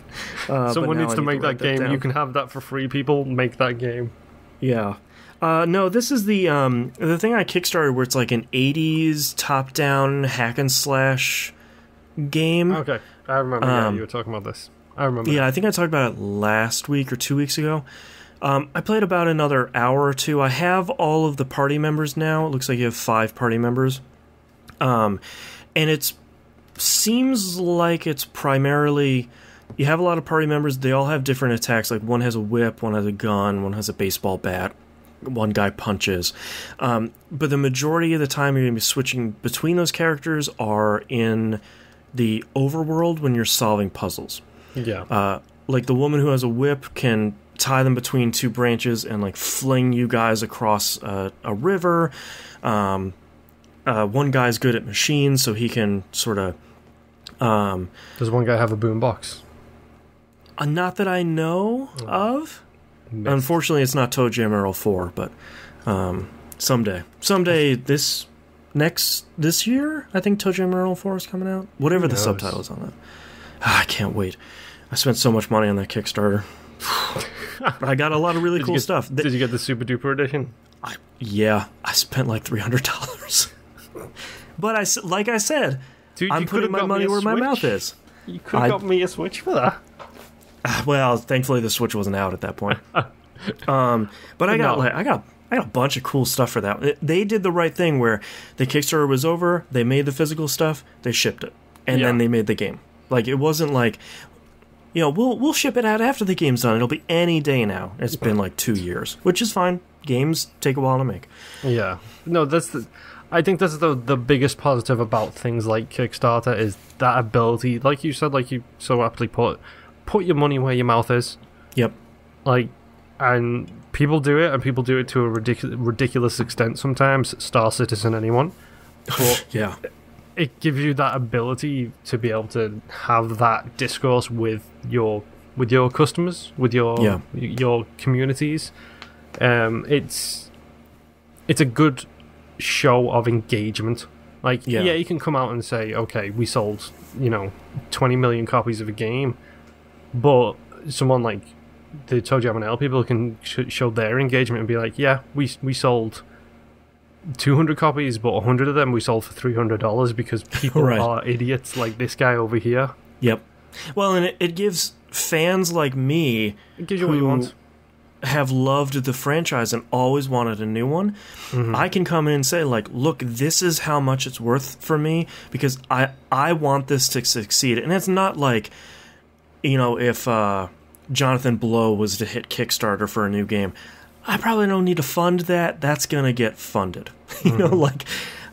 Someone needs to make that game. You can have that for free, people. Make that game. Yeah. No, this is the thing I kickstarted where it's like an 80s top-down hack and slash game. Okay, I remember. You were talking about this. I remember. Yeah, I think I talked about it last week or 2 weeks ago. I played about another hour or two. I have all of the party members now. It looks like you have 5 party members. And it seems like it's primarily... You have a lot of party members. They all have different attacks. Like, one has a whip, one has a gun, one has a baseball bat. One guy punches. But the majority of the time you're going to be switching between those characters are in the overworld when you're solving puzzles. Yeah. Like the woman who has a whip can tie them between two branches and like fling you guys across a river. One guy's good at machines, so he can sort of. Does one guy have a boombox? Not that I know of. Missed. Unfortunately, it's not Toe Jam Earl 4, but someday this year, I think Toe Jam Earl 4 is coming out. Whatever the subtitle is on that. I can't wait. I spent so much money on that Kickstarter. I got a lot of really cool stuff. Did you get the Super Duper edition? I spent like $300. But like I said, dude, I'm putting my money where my mouth is. You could have got me a Switch for that. Well, thankfully the Switch wasn't out at that point. But I got a bunch of cool stuff for that. They did the right thing where the Kickstarter was over, they made the physical stuff, they shipped it, and then they made the game. Like, it wasn't like, we'll ship it out after the game's done. It'll be any day now. It's been like 2 years, which is fine. Games take a while to make. Yeah. No, I think that's the biggest positive about things like Kickstarter is that ability, like you said, like you so aptly put your money where your mouth is. Yep. Like, and people do it, and people do it to a ridiculous extent sometimes. Star Citizen, anyone. But yeah. It gives you that ability to be able to have that discourse with your customers, with your communities. It's a good show of engagement. Like, you can come out and say, okay, we sold 20 million copies of a game, but someone like the Toe Jam and L people can show their engagement and be like, yeah, we sold 200 copies, but 100 of them we sold for $300 because people are idiots like this guy over here. Yep. Well, and it gives fans like me, it gives you what you want, have loved the franchise and always wanted a new one. Mm-hmm. I can come in and say, like, look, this is how much it's worth for me because I want this to succeed. And it's not like, if Jonathan Blow was to hit Kickstarter for a new game, I probably don't need to fund that. That's going to get funded. The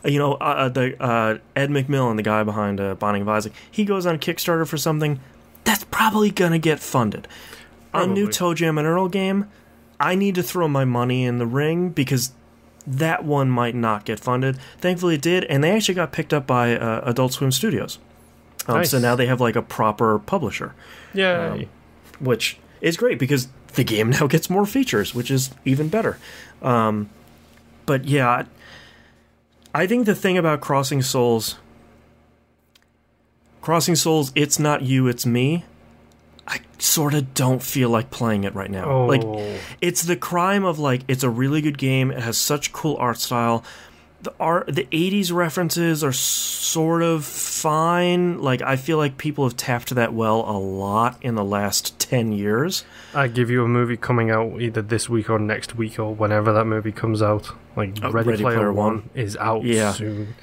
Ed McMillan, the guy behind Binding of Isaac, he goes on Kickstarter for something, that's probably going to get funded. Probably. A new Toe Jam and Earl game, I need to throw my money in the ring because that one might not get funded. Thankfully it did, and they actually got picked up by Adult Swim Studios. Nice. So now they have like a proper publisher. Yay. Which is great because the game now gets more features, which is even better. But yeah, I think the thing about Crossing Souls, it's not you, it's me. I sort of don't feel like playing it right now. Oh. Like, it's the crime of, like, it's a really good game. It has such cool art style. The 80s references are sort of fine. Like, I feel like people have tapped that well a lot in the last 10 years. I give you a movie coming out either this week or next week or whenever that movie comes out. Like, Ready Player One is out soon.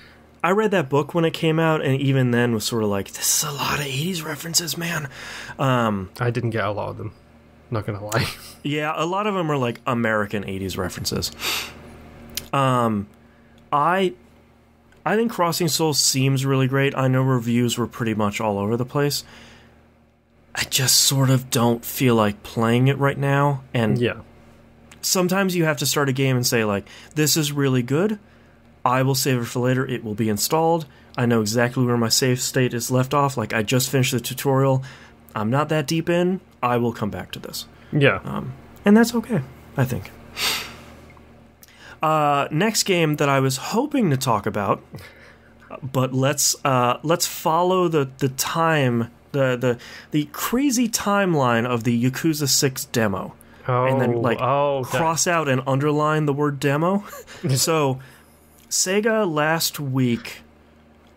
I read that book when it came out, and even then was sort of like, this is a lot of 80s references, man. I didn't get a lot of them. Not gonna lie. Yeah, a lot of them are like American 80s references. I think Crossing Souls seems really great. I know reviews were pretty much all over the place. I just sort of don't feel like playing it right now. And sometimes you have to start a game and say, like, this is really good. I will save it for later. It will be installed. I know exactly where my save state is left off. Like, I just finished the tutorial. I'm not that deep in. I will come back to this. Yeah. And that's okay, I think. Next game that I was hoping to talk about, but let's follow the time, the crazy timeline of the Yakuza 6 demo. And then cross out and underline the word demo. So Sega last week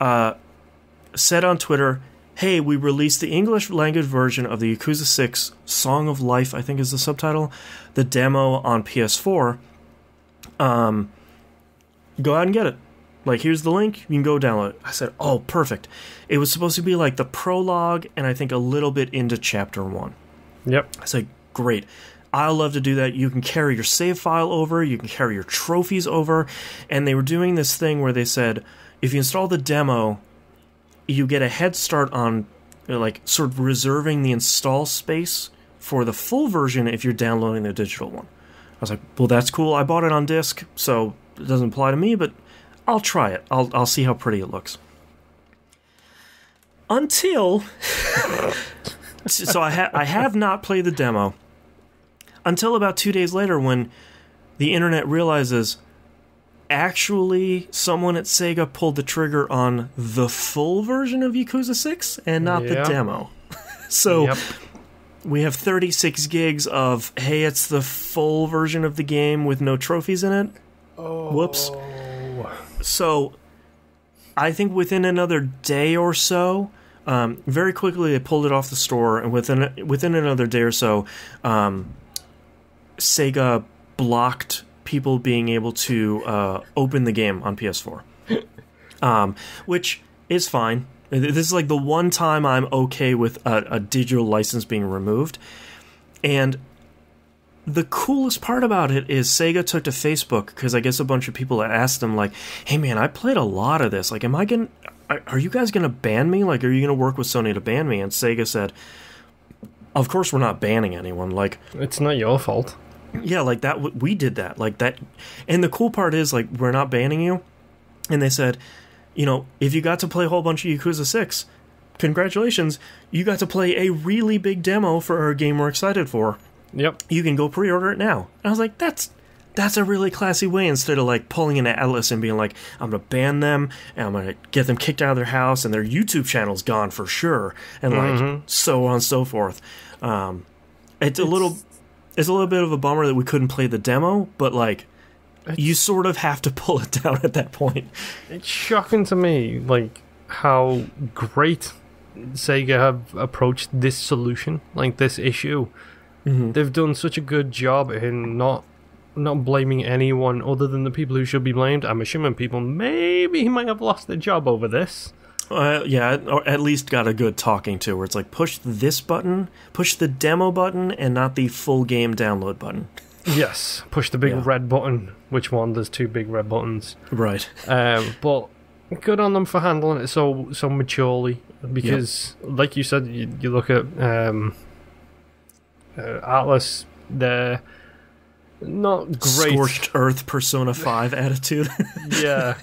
said on Twitter, hey, we released the English language version of the Yakuza 6 Song of Life, I think is the subtitle, the demo on PS4. Go out and get it. Like, here's the link, you can go download it. I said, oh, perfect. It was supposed to be like the prologue and I think a little bit into chapter 1. Yep. I said, great. I love to do that. You can carry your save file over, you can carry your trophies over, and they were doing this thing where they said, if you install the demo, you get a head start on, like, sort of reserving the install space for the full version if you're downloading the digital one. I was like, well, that's cool. I bought it on disc, so it doesn't apply to me, but I'll try it. I'll see how pretty it looks. Until... so I have not played the demo until about 2 days later when the internet realizes actually someone at Sega pulled the trigger on the full version of Yakuza 6 and not the demo. So we have 36 gigs of, hey, it's the full version of the game with no trophies in it. Oh. Whoops. So I think within another day or so, very quickly they pulled it off the store, and within another day or so, Sega blocked people being able to open the game on PS4, which is fine. This is like the one time I'm okay with a digital license being removed. And the coolest part about it is Sega took to Facebook, because I guess a bunch of people had asked them, like, hey man, I played a lot of this. Like, are you guys going to ban me? Like, are you going to work with Sony to ban me? And Sega said, of course we're not banning anyone. Like, it's not your fault. Yeah, like that. We did that. Like that. And the cool part is, like, we're not banning you. And they said, you know, if you got to play a whole bunch of Yakuza 6, congratulations, you got to play a really big demo for a game we're excited for. Yep. You can go pre-order it now. And I was like, that's a really classy way, instead of like pulling an Atlas and being like, I'm going to ban them, and I'm going to get them kicked out of their house, and their YouTube channel's gone for sure, and like so on and so forth. It's a little bit of a bummer that we couldn't play the demo, but like, you sort of have to pull it down at that point. It's shocking to me, like, how great Sega have approached this solution, like this issue. Mm-hmm. They've done such a good job in not blaming anyone other than the people who should be blamed. I'm assuming people maybe might have lost their job over this. Yeah, or at least got a good talking to, where it's like, push this button, push the demo button, and not the full game download button. Yes, push the big red button. Which one? There's two big red buttons. Right. But good on them for handling it so maturely, because, like you said, you look at Atlas, they're not great. Scorched Earth Persona 5 attitude. Yeah.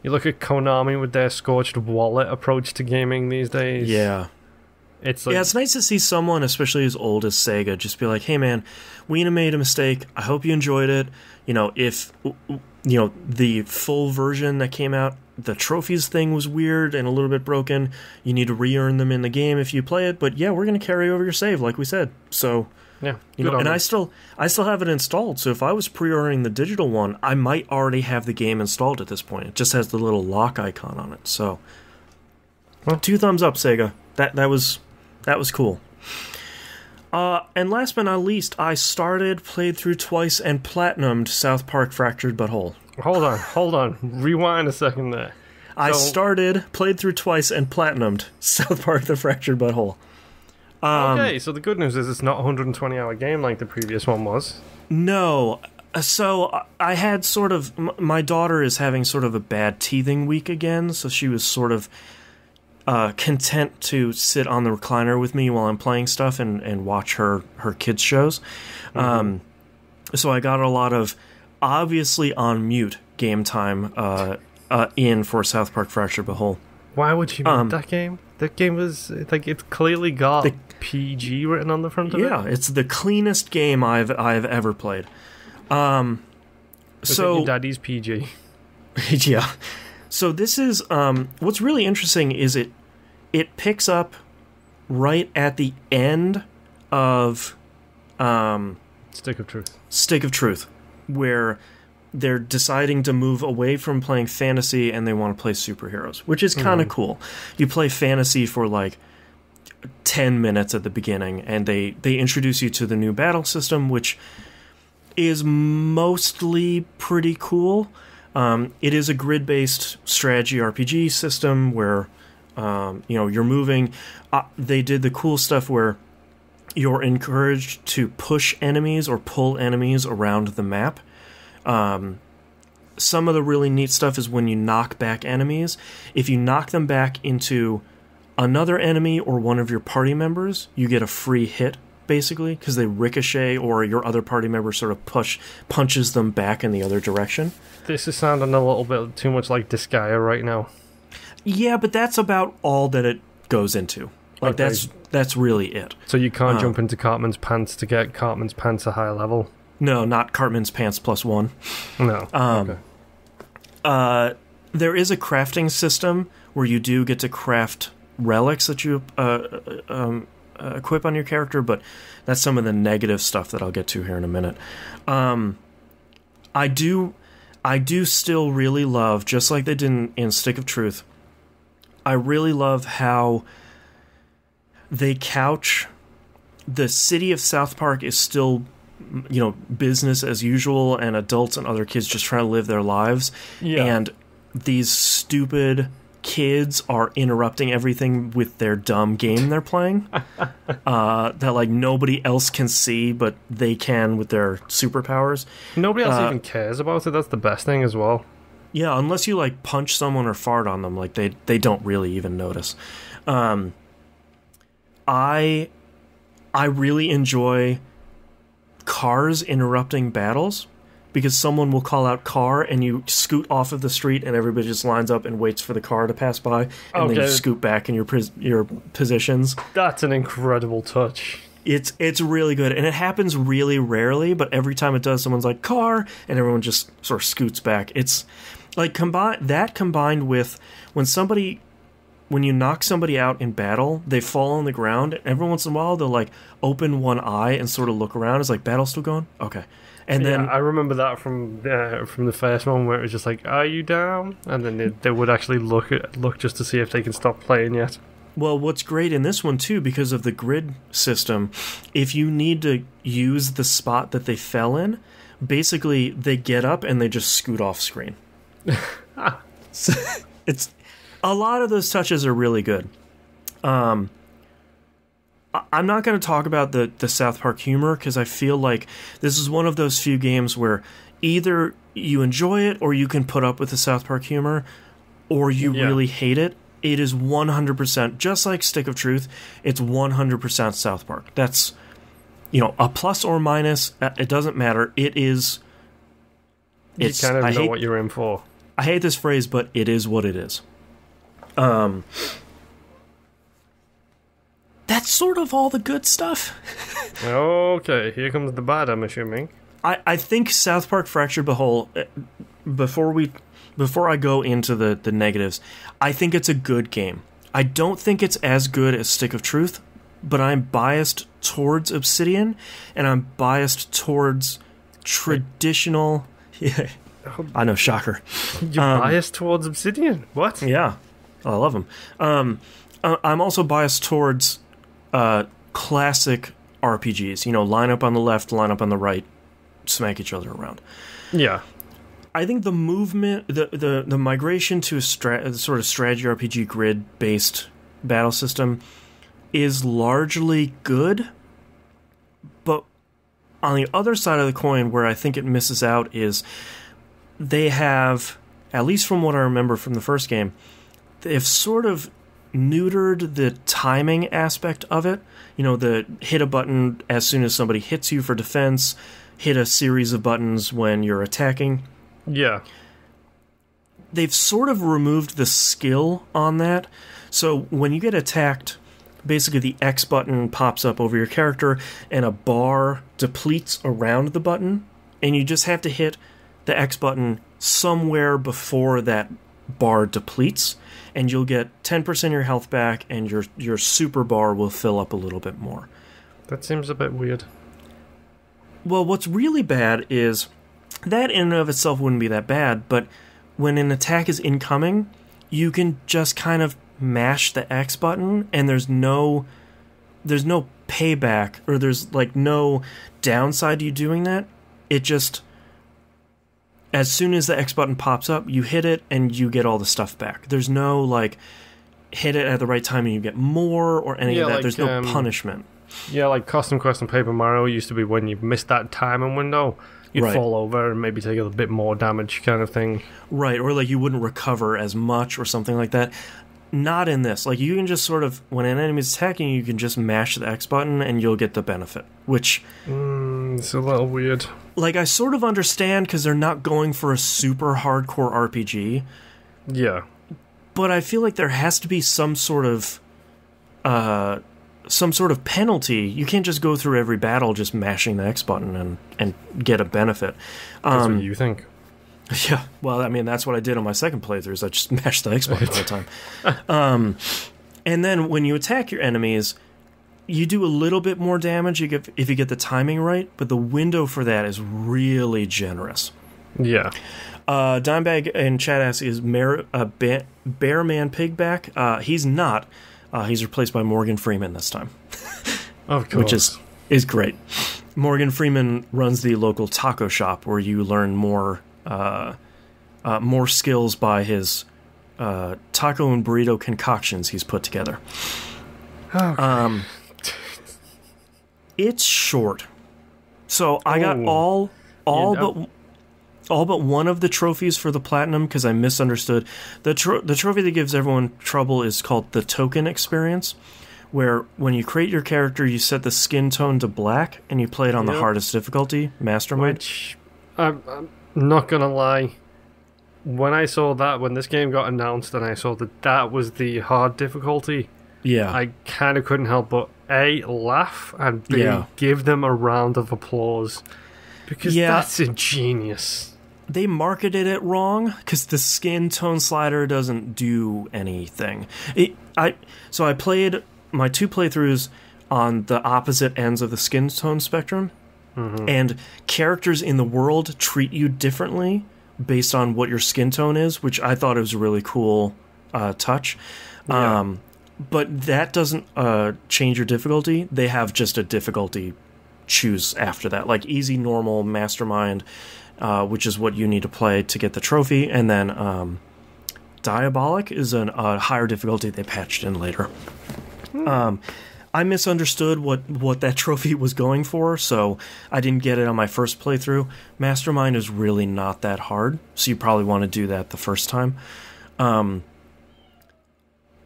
You look at Konami with their scorched wallet approach to gaming these days. Yeah. It's like, it's nice to see someone, especially as old as Sega, just be like, hey man, we made a mistake. I hope you enjoyed it. You know, if, you know, the full version that came out, the trophies thing was weird and a little bit broken. You need to re-earn them in the game if you play it. But yeah, we're going to carry over your save, like we said. So, yeah, you know, and I still have it installed. So if I was pre-ordering the digital one, I might already have the game installed at this point. It just has the little lock icon on it. So, 2 thumbs up, Sega. That was cool. And last but not least, I played through twice, and platinumed South Park Fractured But Whole. Hold on. Rewind a second there. I played through twice, and platinumed South Park The Fractured But Whole. Okay, so the good news is it's not a 120-hour game like the previous one was. No. So I had sort of... My daughter is having sort of a bad teething week again, so she was sort of content to sit on the recliner with me while I'm playing stuff and watch her kids' shows. Mm-hmm. So I got a lot of obviously on mute game time in for South Park Fractured But Whole. Why would you mute that game? That game was like, it's clearly got PG written on the front of it. Yeah, it's the cleanest game I've ever played. So your daddy's PG. Yeah. So this is what's really interesting is it picks up right at the end of Stick of Truth, where they're deciding to move away from playing fantasy and they want to play superheroes, which is kind of cool. You play fantasy for like 10 minutes at the beginning, and they introduce you to the new battle system, which is mostly pretty cool. It is a grid-based strategy RPG system where you're moving. They did the cool stuff where you're encouraged to push enemies or pull enemies around the map. Some of the really neat stuff is when you knock back enemies. If you knock them back into another enemy or one of your party members, you get a free hit basically, because they ricochet, or your other party member sort of punches them back in the other direction. This is sounding a little bit too much like Disgaea right now. Yeah, but that's about all that it goes into. Like, okay. That's really it. So you can't jump into Cartman's pants to get Cartman's pants a higher level? No, not Cartman's pants +1. No. Okay. There is a crafting system where you do get to craft relics that you equip on your character, but that's some of the negative stuff that I'll get to here in a minute. I do still really love, just like they did in Stick of Truth, I really love how they couch the city of South Park is still, business as usual, and adults and other kids just trying to live their lives. Yeah. And these stupid kids are interrupting everything with their dumb game they're playing that like nobody else can see, but they can with their superpowers. Nobody else even cares about it. That's the best thing as well. Yeah, unless you like punch someone or fart on them, like they don't really even notice. I really enjoy cars interrupting battles, because someone will call out car and you scoot off of the street and everybody just lines up and waits for the car to pass by, and then you scoot back in your positions. That's an incredible touch. It's really good, and it happens really rarely, but every time it does, someone's like, car, and everyone just sort of scoots back. It's like combined with when you knock somebody out in battle, they fall on the ground, and every once in a while they'll like open one eye and sort of look around. It's like, battle's still going? Okay. And then I remember that from the first one, where it was just like, are you down? And then they would actually look just to see if they can stop playing yet. Well, what's great in this one too, because of the grid system, if you need to use the spot that they fell in, basically they get up and they just scoot off screen. So it's a lot of those touches are really good. I'm not going to talk about the South Park humor, because I feel like this is one of those few games where either you enjoy it or you can put up with the South Park humor, or you really hate it. It is 100%, just like Stick of Truth, it's 100% South Park. That's, a plus or minus, it doesn't matter. It is... You kind of know what you're in for. I hate this phrase, but it is what it is. That's sort of all the good stuff. Okay, here comes the bad, I'm assuming. I think South Park Fractured But Whole, before I go into the negatives, I think it's a good game. I don't think it's as good as Stick of Truth, but I'm biased towards Obsidian, and I'm biased towards traditional... Yeah, I know, shocker. You're biased towards Obsidian? What? Yeah, I love them. I'm also biased towards... classic RPGs, line up on the left, line up on the right, smack each other around. Yeah. I think the movement, the migration to a sort of strategy RPG grid-based battle system is largely good, but on the other side of the coin, where I think it misses out is they have, at least from what I remember from the first game, they've sort of neutered the timing aspect of it. The hit a button as soon as somebody hits you for defense, hit a series of buttons when you're attacking. Yeah. They've sort of removed the skill on that. So when you get attacked, basically the X button pops up over your character and a bar depletes around the button, and you just have to hit the X button somewhere before that bar depletes, and you'll get 10% of your health back, and your super bar will fill up a little bit more. That seems a bit weird. Well, what's really bad is that in and of itself wouldn't be that bad, but when an attack is incoming, you can just kind of mash the X button, and there's no payback, or there's like no downside to you doing that. It just... As soon as the X button pops up, you hit it and you get all the stuff back. There's no, like, hit it at the right time and you get more or any of that. Like, there's no punishment. Yeah, like Custom Quest and Paper Mario used to be when you missed that timing window, you'd fall over and maybe take a bit more damage kind of thing. Right, or like you wouldn't recover as much or something like that. Not in this. Like, you can just sort of, when an enemy's attacking you, you can just mash the X button and you'll get the benefit, which... it's a little weird. Like, I sort of understand because they're not going for a super hardcore RPG. Yeah. But I feel like there has to be some sort of penalty. You can't just go through every battle just mashing the X button and get a benefit. That's what you think. Yeah, well, I mean, that's what I did on my second playthrough, is I just mashed the X button the whole time. And then when you attack your enemies, you do a little bit more damage if you get the timing right, but the window for that is really generous. Yeah. Dimebag in chat asks, is Bearman Pigback? He's not. He's replaced by Morgan Freeman this time. Of course. Which is great. Morgan Freeman runs the local taco shop where you learn more skills by his taco and burrito concoctions he's put together. Okay. It's short. So I got all but one of the trophies for the platinum because I misunderstood. The trophy that gives everyone trouble is called the token experience, where when you create your character, you set the skin tone to black and you play it on the hardest difficulty, Mastermind. Which, I'm not gonna lie, when I saw that, when this game got announced and I saw that was the hard difficulty, I kind of couldn't help but A, laugh, and B, give them a round of applause. Because that's ingenious. They marketed it wrong because the skin tone slider doesn't do anything. So I played my 2 playthroughs on the opposite ends of the skin tone spectrum, and characters in the world treat you differently based on what your skin tone is, which I thought was a really cool touch. Yeah. But that doesn't change your difficulty. They have just a difficulty choose after that, like easy, normal, mastermind, which is what you need to play to get the trophy, and then diabolic is a higher difficulty they patched in later. I misunderstood what that trophy was going for, so I didn't get it on my first playthrough. Mastermind is really not that hard, so you probably want to do that the first time.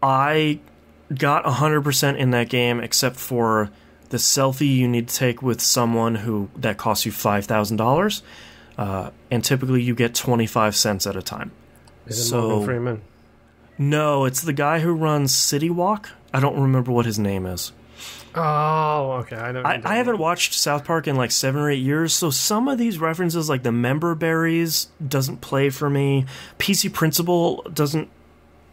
I got 100% in that game except for the selfie you need to take with someone that costs you $5,000, and typically you get 25 cents at a time. Is it Morgan Freeman? No, it's the guy who runs City Walk. I don't remember what his name is. Oh, okay. I haven't watched South Park in like 7 or 8 years, so some of these references, like the member berries, doesn't play for me. PC Principal doesn't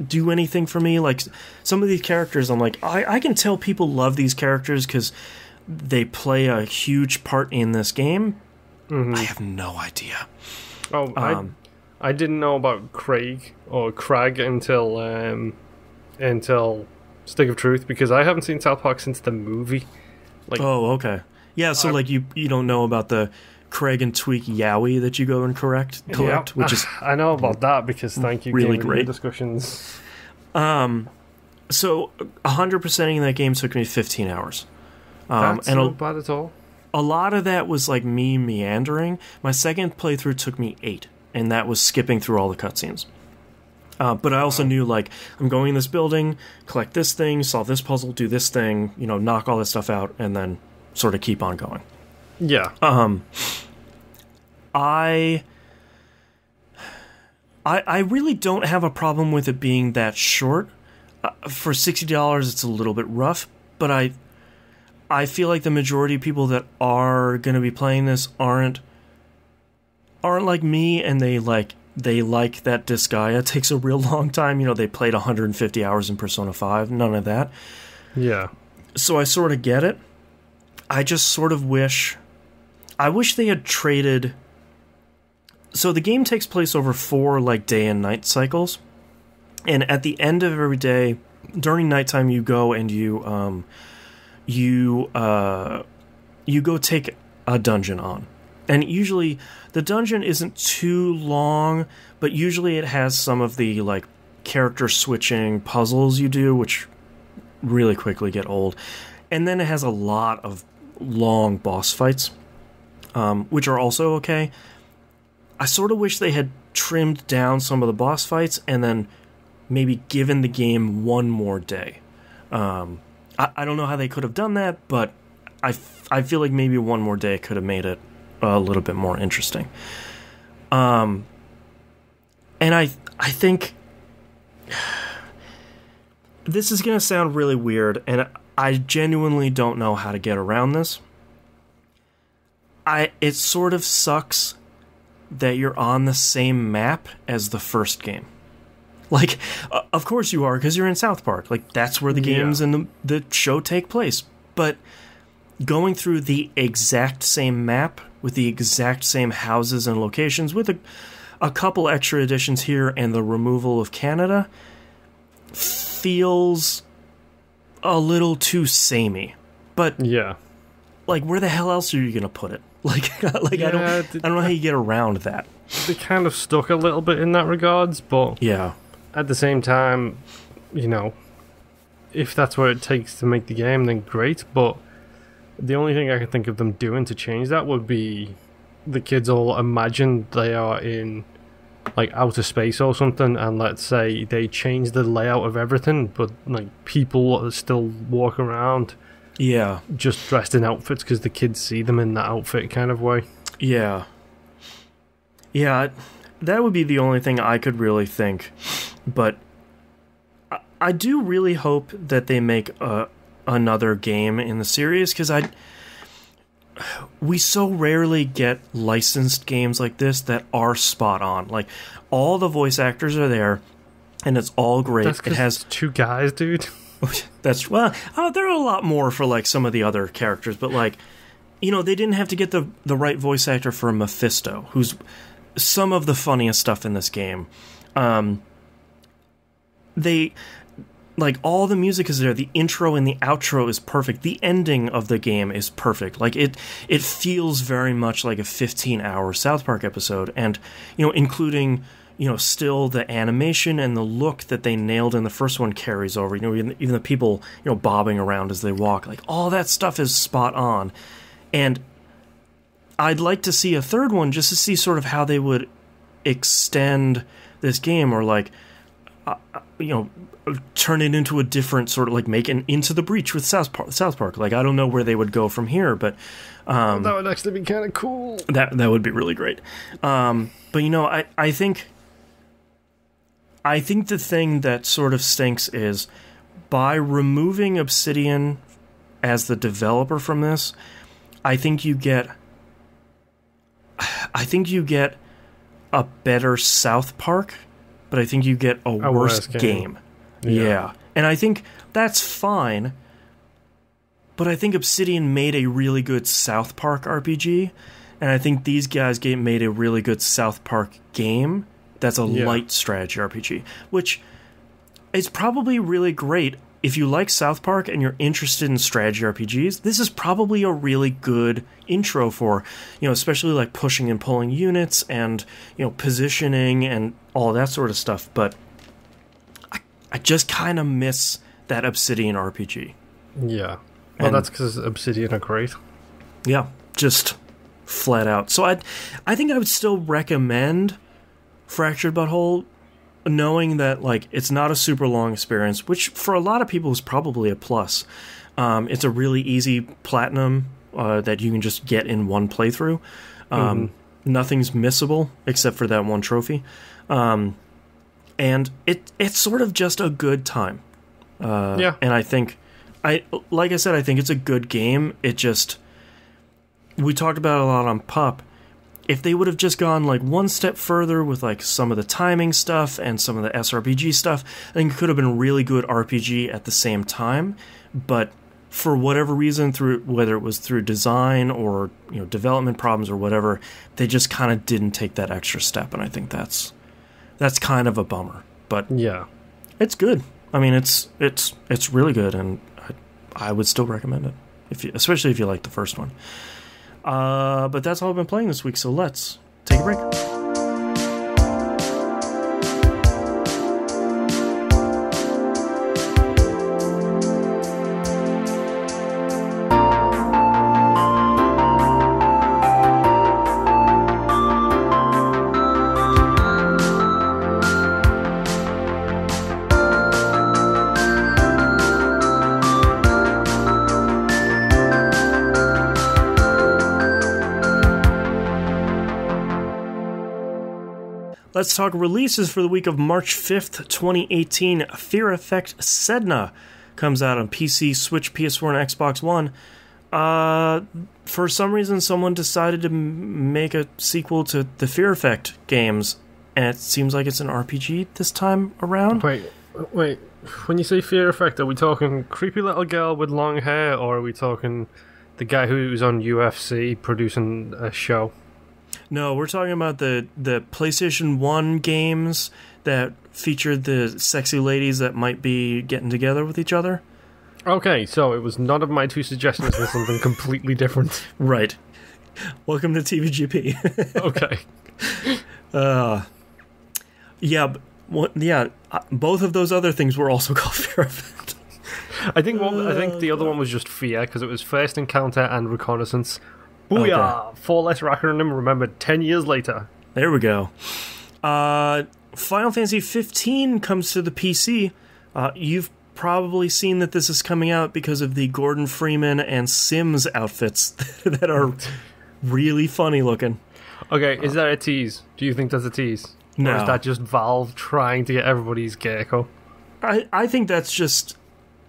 do anything for me. Like some of these characters, I'm like, I can tell people love these characters because they play a huge part in this game. I have no idea. I didn't know about Craig until Stick of Truth, because I haven't seen South Park since the movie. Okay. Yeah, so like you don't know about the Craig and Tweak Yowie that you go and collect, which is I know about that because thank you, really great discussions. So 100%ing that game took me 15 hours. That's not bad at all. A lot of that was like me meandering. My second playthrough took me 8, and that was skipping through all the cutscenes. But I also knew, like, I'm going in this building, collect this thing, solve this puzzle, do this thing, knock all this stuff out, and then sort of keep on going. Yeah. I really don't have a problem with it being that short. For $60, it's a little bit rough, but I feel like the majority of people that are going to be playing this aren't like me, and they like that Disgaea takes a real long time. They played 150 hours in Persona 5. None of that. Yeah. So I sort of get it. I just sort of wish they had traded. So the game takes place over 4 like day and night cycles, and at the end of every day, during nighttime, you go and you go take a dungeon on. And usually the dungeon isn't too long, but usually it has some of the like character switching puzzles you do, which really quickly get old. And then it has a lot of long boss fights, which are also okay. I sort of wish they had trimmed down some of the boss fights and then maybe given the game one more day. I don't know how they could have done that, but I feel like maybe one more day could have made it a little bit more interesting. And I think this is going to sound really weird, and I genuinely don't know how to get around this. It sort of sucks that you're on the same map as the first game. Like, of course you are, because you're in South Park. Like, that's where the games and the show take place. But going through the exact same map with the exact same houses and locations with a couple extra additions here and the removal of Canada feels a little too samey. But like, where the hell else are you gonna put it? Like I don't know how you get around that. They kind of stuck a little bit in that regards, but at the same time, you know, if that's what it takes to make the game, then great. But the only thing I could think of them doing to change that would be the kids all imagine they are in like outer space or something, and let's say they change the layout of everything, but like people still walk around just dressed in outfits because the kids see them in that outfit kind of way. Yeah, that would be the only thing I could really think. But I do really hope that they make another game in the series, because we so rarely get licensed games like this that are spot on. Like, all the voice actors are there, and it's all great. That's 'cause it has 2 guys, dude. There are a lot more for like some of the other characters, but like, you know, they didn't have to get the right voice actor for Mephisto, who's some of the funniest stuff in this game. They, like, all the music is there. The intro and the outro is perfect. The ending of the game is perfect. Like, it feels very much like a 15-hour South Park episode, and, you know, including, you know, still the animation and the look that they nailed in the first one carries over. You know, even the people, you know, bobbing around as they walk. Like, all that stuff is spot on. And I'd like to see a third one just to see sort of how they would extend this game, or like, you know, turn it into a different sort of, like, make an Into the Breach with South Park. Like, I don't know where they would go from here, but that would actually be kind of cool. That would be really great. But, you know, I think the thing that sort of stinks is, by removing Obsidian as the developer from this, I think you get a better South Park, but I think you get a worse game. Yeah. And I think that's fine, but I think Obsidian made a really good South Park RPG, and I think these guys made a really good South Park game that's a light strategy RPG, which is probably really great. If you like South Park and you're interested in strategy RPGs, this is probably a really good intro for, you know, especially like pushing and pulling units and, you know, positioning and all that sort of stuff. But I just kind of miss that Obsidian RPG. Yeah. Well, that's because Obsidian are great. Yeah, just flat out. So I think I would still recommend Fractured Butthole, knowing that, like, it's not a super long experience, which for a lot of people is probably a plus. It's a really easy platinum that you can just get in one playthrough. Nothing's missable except for that one trophy. And it's sort of just a good time. And I think, like I said, I think it's a good game. It just, we talked about it a lot on Pup. If they would have just gone like one step further with like some of the timing stuff and some of the SRPG stuff, I think it could have been a really good RPG at the same time. But for whatever reason, whether it was through design or, you know, development problems or whatever, they just kind of didn't take that extra step, and I think that's kind of a bummer. But yeah, it's good. I mean, it's really good, and I would still recommend it, especially if you like the first one. But that's all I've been playing this week, so let's take a break. Let's talk releases for the week of March 5th, 2018. Fear Effect Sedna comes out on PC, Switch, PS4, and Xbox One. For some reason, someone decided to make a sequel to the Fear Effect games, and it seems like it's an RPG this time around. Wait. When you say Fear Effect, are we talking creepy little girl with long hair, or are we talking the guy who was on UFC producing a show? No, we're talking about the PlayStation 1 games that featured the sexy ladies that might be getting together with each other. Okay, so it was none of my two suggestions, it was something completely different. Right. Welcome to TVGP. Okay. Both of those other things were also called Fear Effect. I think the other one was just Fear, because it was First Encounter and Reconnaissance. Booyah! Okay. 4 letter acronym remembered 10 years later. There we go. Final Fantasy 15 comes to the PC. You've probably seen that this is coming out because of the Gordon Freeman and Sims outfits that are really funny looking. Okay, is that a tease? Do you think that's a tease? No. Or is that just Valve trying to get everybody's gecko? I think that's just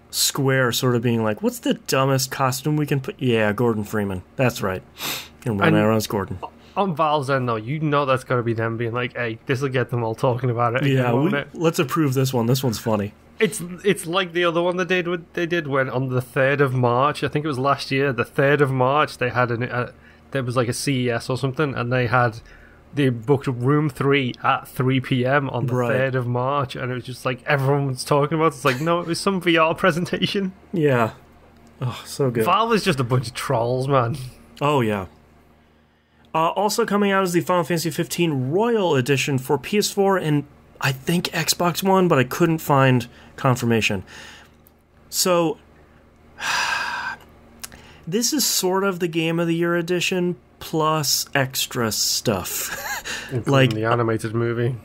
Square sort of being like, what's the dumbest costume we can put? Yeah, Gordon Freeman. That's right. And run around as Gordon. On Valve's end, though, you know that's going to be them being like, hey, this will get them all talking about it. Yeah, let's approve this one. This one's funny. It's like the other one they did when on the 3rd of March, I think it was last year, the 3rd of March, they had there was like a CES or something, and they booked room 3 at 3 p.m. on the 3rd of March, and it was just like everyone was talking about it. It's like, no, it was some VR presentation. Yeah. Oh, so good. Valve is just a bunch of trolls, man. Oh, yeah. Also coming out is the Final Fantasy 15 Royal Edition for PS4 and I think Xbox One, but I couldn't find confirmation. So, this is sort of the Game of the Year edition plus extra stuff. Like the animated movie.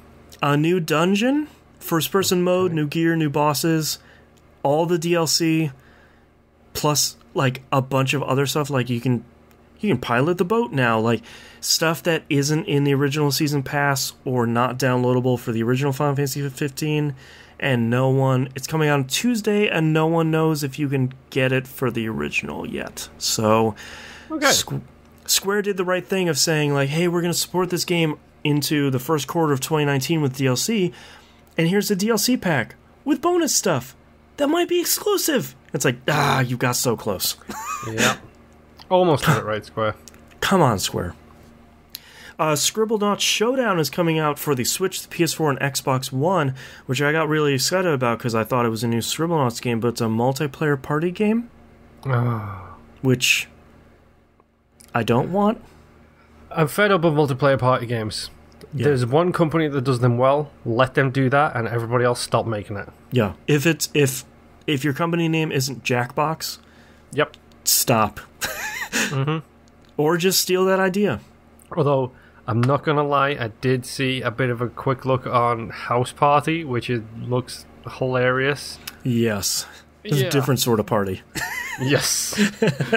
A new dungeon, first-person mode, new gear, new bosses, all the DLC, plus like a bunch of other stuff. Like you can pilot the boat now, like stuff that isn't in the original season pass or not downloadable for the original Final Fantasy 15. And it's coming out on Tuesday, and no one knows if you can get it for the original yet. So, okay. Square did the right thing of saying, like, hey, we're going to support this game into the first quarter of 2019 with DLC, and here's the DLC pack with bonus stuff that might be exclusive. It's like, you got so close. Yeah. Almost got it right, Square. Come on, Square. Scribblenauts Showdown is coming out for the Switch, the PS4, and Xbox One, which I got really excited about because I thought it was a new Scribblenauts game, but it's a multiplayer party game, which I don't want. I'm fed up of multiplayer party games. Yeah. There's one company that does them well. Let them do that, and everybody else stop making it. Yeah, if your company name isn't Jackbox, yep, stop. Mm-hmm. Or just steal that idea. Although, I'm not going to lie, I did see a bit of a quick look on House Party, which looks hilarious. Yes. It's a different sort of party. Yes.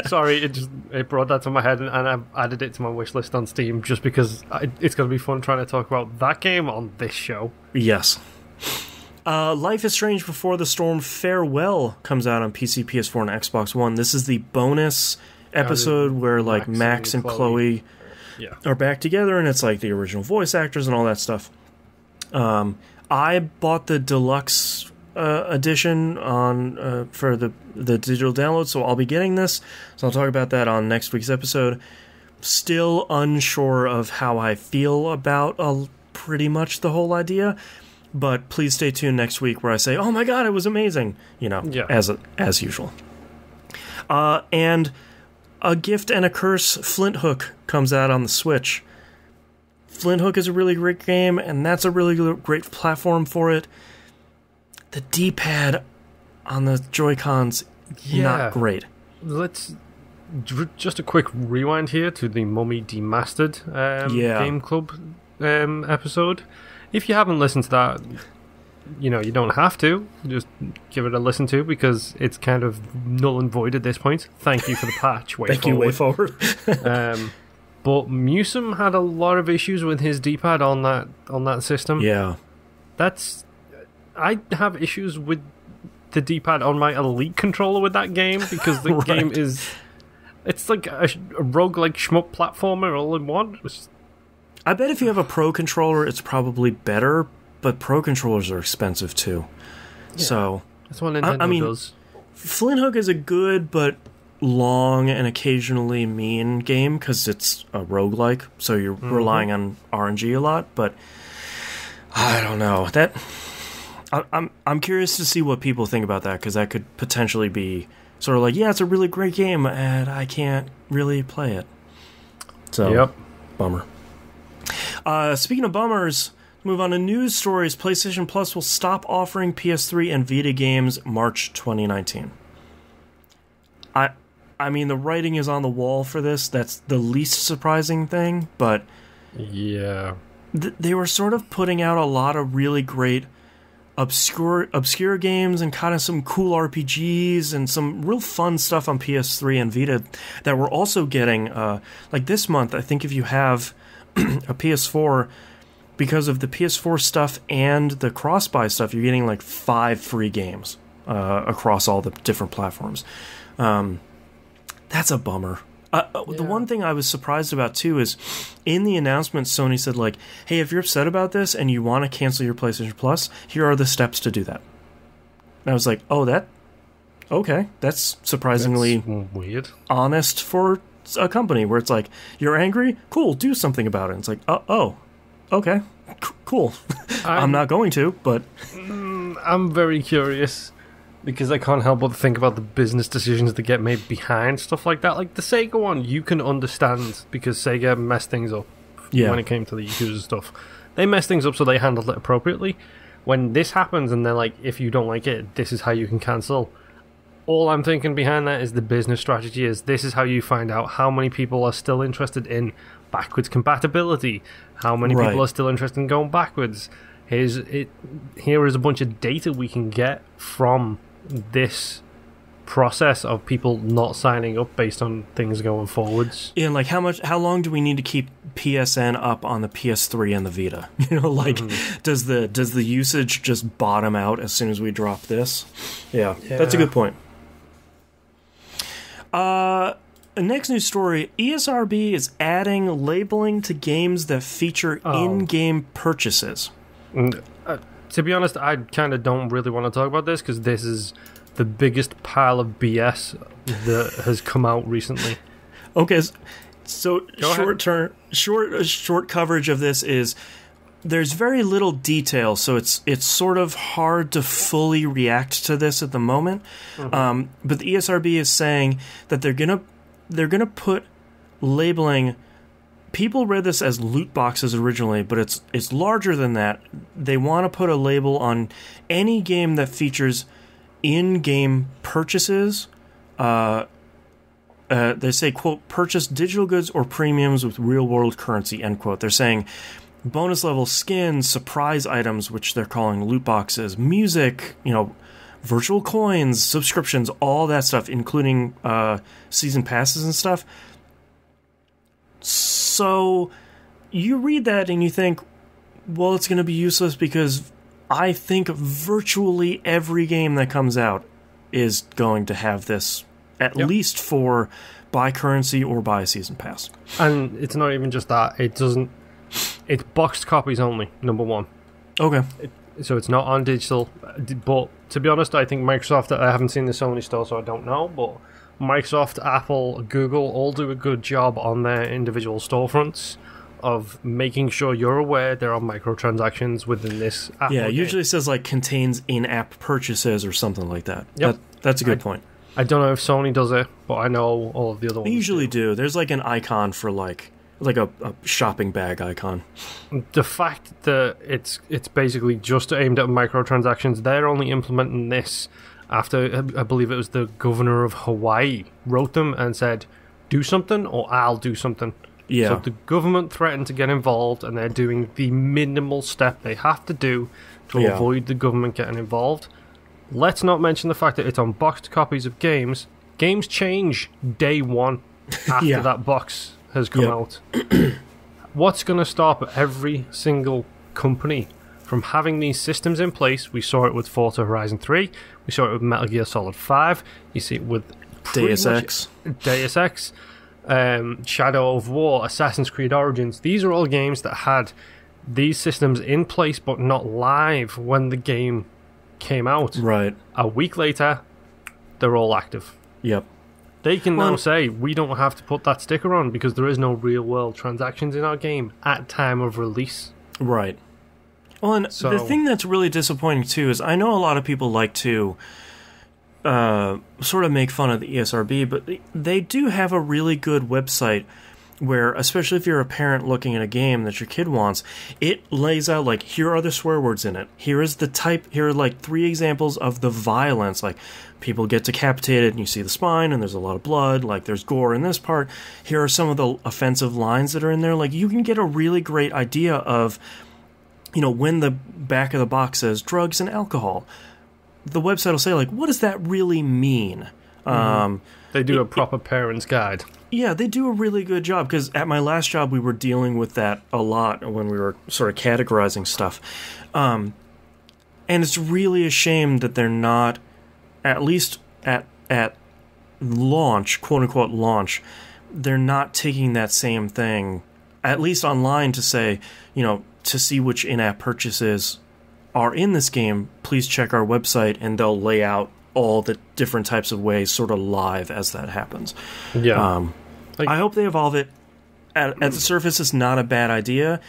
Sorry, it brought that to my head, and I've added it to my wish list on Steam just because it's going to be fun trying to talk about that game on this show. Yes. Life is Strange Before the Storm Farewell comes out on PC, PS4, and Xbox One. This is the bonus episode where like Max and Chloe are back together, and it's like the original voice actors and all that stuff. I bought the deluxe edition on for the digital download, so I'll be getting this. So I'll talk about that on next week's episode. Still unsure of how I feel about pretty much the whole idea, but please stay tuned next week where I say, "Oh my god, it was amazing!" As usual. And A Gift and a Curse Flint Hook comes out on the Switch. Flint Hook is a really great game, and that's a really great platform for it. The D-pad on the Joy-Cons, not great. Let's just a quick rewind here to the Mummy Demastered Game Club episode. If you haven't listened to that, you don't have to. Just give it a listen to, because it's kind of null and void at this point. Thank you for the patch. Way forward. But Musum had a lot of issues with his D-pad on that system. Yeah. I have issues with the D-pad on my Elite controller with that game because the right. game is... It's like a roguelike shmup platformer all in one. I bet if you have a Pro controller, it's probably better, but Pro controllers are expensive too. Yeah. So that's what Nintendo does. Flint Hook is a good but long and occasionally mean game because it's a roguelike, so you're relying on RNG a lot, but I don't know. I'm curious to see what people think about that, because that could potentially be sort of like, yeah, it's a really great game, and I can't really play it. So, yep. Bummer. Speaking of bummers, move on to news stories. PlayStation Plus will stop offering PS3 and Vita games March 2019. I mean, the writing is on the wall for this. That's the least surprising thing, but... Yeah. They were sort of putting out a lot of really great obscure games and kind of some cool RPGs and some real fun stuff on PS3 and Vita that we're also getting, like this month. I think if you have a PS4, because of the PS4 stuff and the cross-buy stuff, you're getting like 5 free games across all the different platforms. That's a bummer. The one thing I was surprised about too is in the announcement, Sony said like, hey, if you're upset about this and you want to cancel your PlayStation Plus, here are the steps to do that. And I was like, okay, that's surprisingly weird, honest for a company where it's like, you're angry? Cool, do something about it. And it's like, okay, cool. I'm not going to, but... I'm very curious, because I can't help but think about the business decisions that get made behind stuff like that. Like the Sega one, you can understand, because Sega messed things up when it came to the Yakuza stuff. They messed things up, so they handled it appropriately. When this happens and they're like, if you don't like it, this is how you can cancel. All I'm thinking behind that is the business strategy is this is how you find out how many people are still interested in backwards compatibility, how many people are still interested in going backwards. Here is a bunch of data we can get from this process of people not signing up based on things going forwards. Yeah, like how long do we need to keep PSN up on the PS3 and the Vita? You know, like does the usage just bottom out as soon as we drop this? Yeah. That's a good point. Next news story, ESRB is adding labeling to games that feature in-game purchases. To be honest, I kind of don't really want to talk about this because this is the biggest pile of BS that has come out recently. Okay, so short coverage of this is there's very little detail, so it's sort of hard to fully react to this at the moment. But the ESRB is saying that they're gonna put labeling. People read this as loot boxes originally, but it's larger than that. They want to put a label on any game that features in-game purchases. They say, quote, purchase digital goods or premiums with real-world currency, end quote. They're saying bonus-level skins, surprise items, which they're calling loot boxes, music, virtual coins, subscriptions, all that stuff, including season passes and stuff. So you read that and you think, well, it's going to be useless because I think virtually every game that comes out is going to have this, at least for buy currency or buy a season pass. And it's not even just that. It's boxed copies only, number one. Okay. So it's not on digital. But to be honest, I think Microsoft, I haven't seen the Sony store, so I don't know, but Microsoft, Apple, Google all do a good job on their individual storefronts of making sure you're aware there are microtransactions within this app. Yeah, usually it says like contains in-app purchases or something like that. Yep. That's a good point. I don't know if Sony does it, but I know all of the other ones. They usually do. There's like an icon for like a shopping bag icon. The fact that it's basically just aimed at microtransactions, they're only implementing this after, I believe it was the governor of Hawaii wrote them and said, do something or I'll do something. Yeah. So the government threatened to get involved and they're doing the minimal step they have to do to avoid the government getting involved. Let's not mention the fact that it's on boxed copies of games. Games change day one after that box has come out. What's going to stop every single company from having these systems in place? We saw it with Forza Horizon 3. We saw it with Metal Gear Solid 5. You see it with Deus Ex. Shadow of War, Assassin's Creed Origins. These are all games that had these systems in place but not live when the game came out. Right. A week later, they're all active. Yep. They can now say, we don't have to put that sticker on because there is no real-world transactions in our game at time of release. Right. Well, and the thing that's really disappointing, too, is I know a lot of people like to sort of make fun of the ESRB, but they do have a really good website where, especially if you're a parent looking at a game that your kid wants, it lays out, like, here are the swear words in it. Here is the type, here are, like, 3 examples of the violence. Like, people get decapitated and you see the spine and there's a lot of blood. Like, there's gore in this part. Here are some of the offensive lines that are in there. Like, you can get a really great idea of, you know, when the back of the box says drugs and alcohol, the website will say, like, what does that really mean? They do a proper parent's guide. Yeah, they do a really good job, because at my last job we were dealing with that a lot when we were sort of categorizing stuff. And it's really a shame that they're not, at least at launch, quote-unquote launch, they're not taking that same thing, at least online, to say, you know, to see which in-app purchases are in this game, please check our website, and they'll lay out all the different types of ways sort of live as that happens. Yeah. I hope they evolve it. At the surface, it's not a bad idea.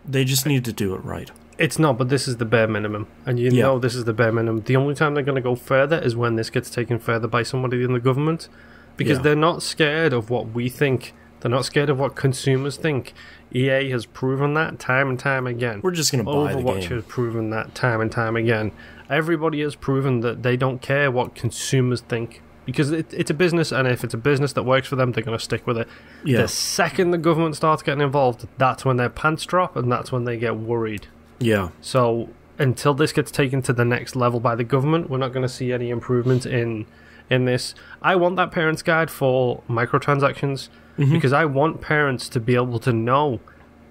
They just need to do it right. It's not, but this is the bare minimum. And you know this is the bare minimum. The only time they're going to go further is when this gets taken further by somebody in the government. Because they're not scared of what we think. They're not scared of what consumers think. EA has proven that time and time again. We're just going to buy the game. Overwatch has proven that time and time again. Everybody has proven that they don't care what consumers think. Because it's a business, and if it's a business that works for them, they're going to stick with it. Yeah. The second the government starts getting involved, that's when their pants drop, and that's when they get worried. Yeah. So until this gets taken to the next level by the government, we're not going to see any improvement in this. I want that parent's guide for microtransactions, because I want parents to be able to know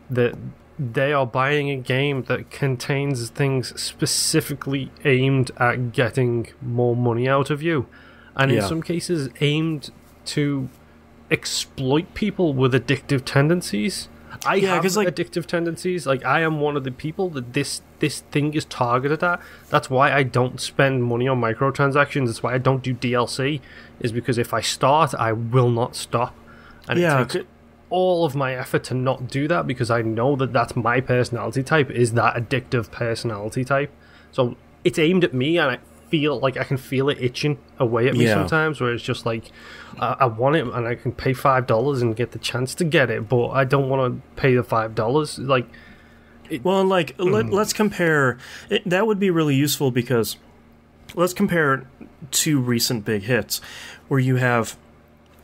that they are buying a game that contains things specifically aimed at getting more money out of you. And in some cases, aimed to exploit people with addictive tendencies. I have addictive tendencies. Like, I am one of the people that this thing is targeted at. That's why I don't spend money on microtransactions. That's why I don't do DLC. Is because if I start, I will not stop. And it takes all of my effort to not do that, because I know that that's my personality type, is that addictive personality type. So it's aimed at me, and I feel like I can feel it itching away at me sometimes, where it's just like, I want it and I can pay $5 and get the chance to get it, but I don't want to pay the $5. Like, let's compare. That would be really useful, because let's compare 2 recent big hits where you have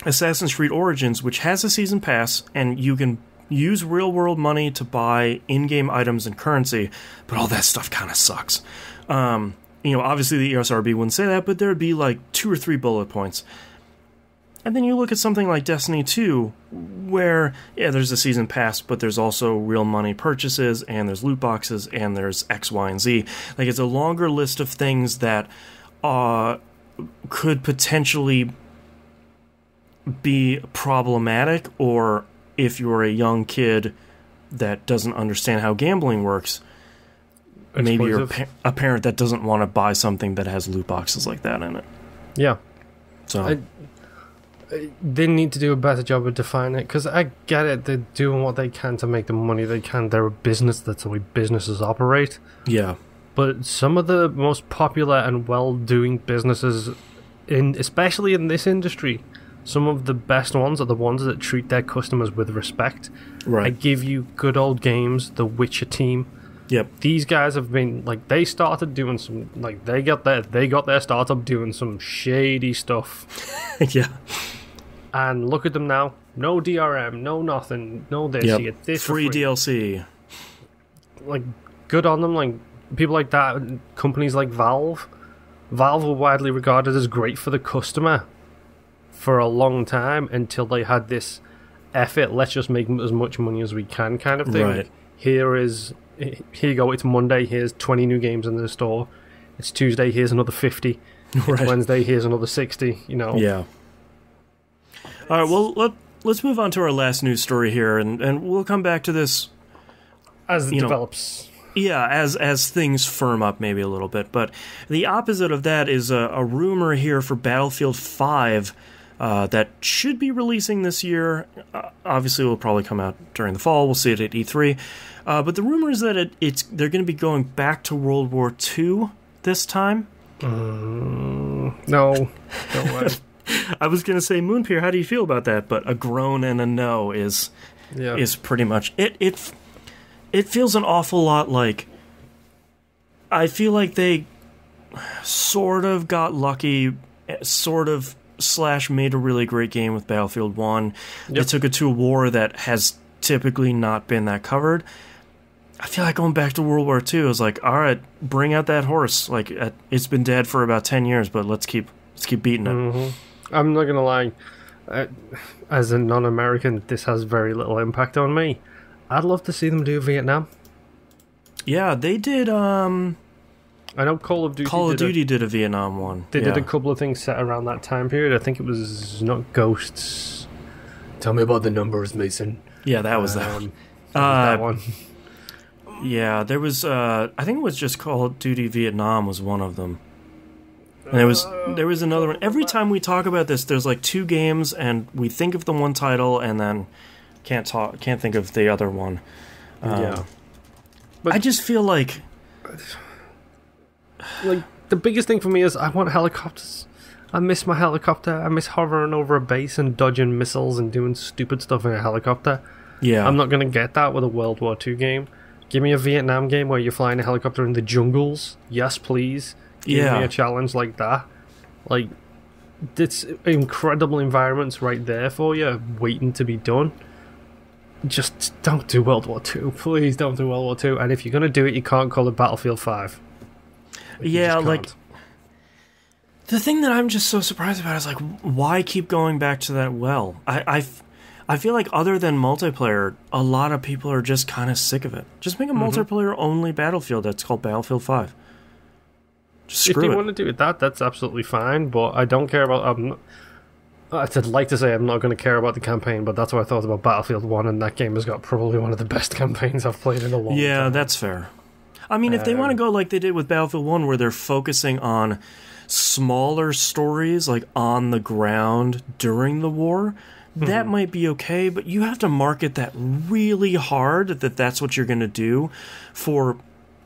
Assassin's Creed Origins, which has a season pass, and you can use real-world money to buy in-game items and currency, but all that stuff kind of sucks. You know, obviously the ESRB wouldn't say that, but there would be like 2 or 3 bullet points. And then you look at something like Destiny 2, where, there's a season pass, but there's also real money purchases, and there's loot boxes, and there's X, Y, and Z. Like, it's a longer list of things that could potentially be problematic, or if you're a young kid that doesn't understand how gambling works, maybe you're a parent that doesn't want to buy something that has loot boxes like that in it. Yeah. So they need to do a better job of defining it, because I get it, they're doing what they can to make the money they can. They're a business, that's the way businesses operate. Yeah. But some of the most popular and well-doing businesses, especially in this industry, some of the best ones are the ones that treat their customers with respect. Right. I give you good old games, The Witcher team. Yep. These guys have been, like, they started doing some, like, they got their startup doing some shady stuff. Yeah. And look at them now. No DRM, no nothing, no this. Yep. You get this free DLC. Like, good on them. Like, people like that, companies like Valve. Valve were widely regarded as great for the customer for a long time, until they had this F it, let's just make as much money as we can kind of thing. Right. Here you go, it's Monday, here's 20 new games in the store. It's Tuesday, here's another 50. Right. It's Wednesday, here's another 60, Yeah. All right, well, let's move on to our last news story here, and we'll come back to this as it develops. Yeah, as things firm up maybe a little bit. But the opposite of that is a rumor here for Battlefield 5 that should be releasing this year. Obviously, it will probably come out during the fall. We'll see it at E3. But the rumor is that they're going to be going back to World War II this time. No way. I was going to say, Moonpier, how do you feel about that? But a groan and a no is pretty much it. It feels an awful lot like, I feel like they sort of got lucky, / made a really great game with Battlefield 1. Yep. They took it to a war that has typically not been that covered. I feel like going back to World War II is like, all right, bring out that horse. Like, it's been dead for about 10 years, but let's keep beating it. Mm-hmm. I'm not going to lie. As a non-American, this has very little impact on me. I'd love to see them do Vietnam. Yeah, they did. I know Call of Duty did a Vietnam one. They did a couple of things set around that time period. I think it was not Ghosts. Tell me about the numbers, Mason. Yeah, that was that one. That one. Yeah, there was. I think it was just Call of Duty Vietnam was one of them. And there was another one. Every time we talk about this, there's like two games, and we think of the one title, and then can't think of the other one. Yeah, but I just feel like the biggest thing for me is I want helicopters. I miss my helicopter. I miss hovering over a base and dodging missiles and doing stupid stuff in a helicopter. Yeah, I'm not going to get that with a World War II game. Give me a Vietnam game where you're flying a helicopter in the jungles. Yes, please. Give me a challenge like that. Like, it's incredible environments right there for you, waiting to be done. Just don't do World War II. Please don't do World War II. And if you're going to do it, you can't call it Battlefield 5. Yeah, like, the thing that I'm just so surprised about is, like, why keep going back to that well? I feel like other than multiplayer, a lot of people are just kind of sick of it. Just make a multiplayer-only Battlefield that's called Battlefield 5. Just screw it. If you want to do it that's absolutely fine, but I don't care about... I'd like to say I'm not going to care about the campaign, but that's what I thought about Battlefield 1, and that game has got probably one of the best campaigns I've played in a long time. Yeah, that's fair. I mean, if they want to go like they did with Battlefield 1, where they're focusing on smaller stories, like on the ground during the war, that might be okay, but you have to market that really hard that that's what you're going to do for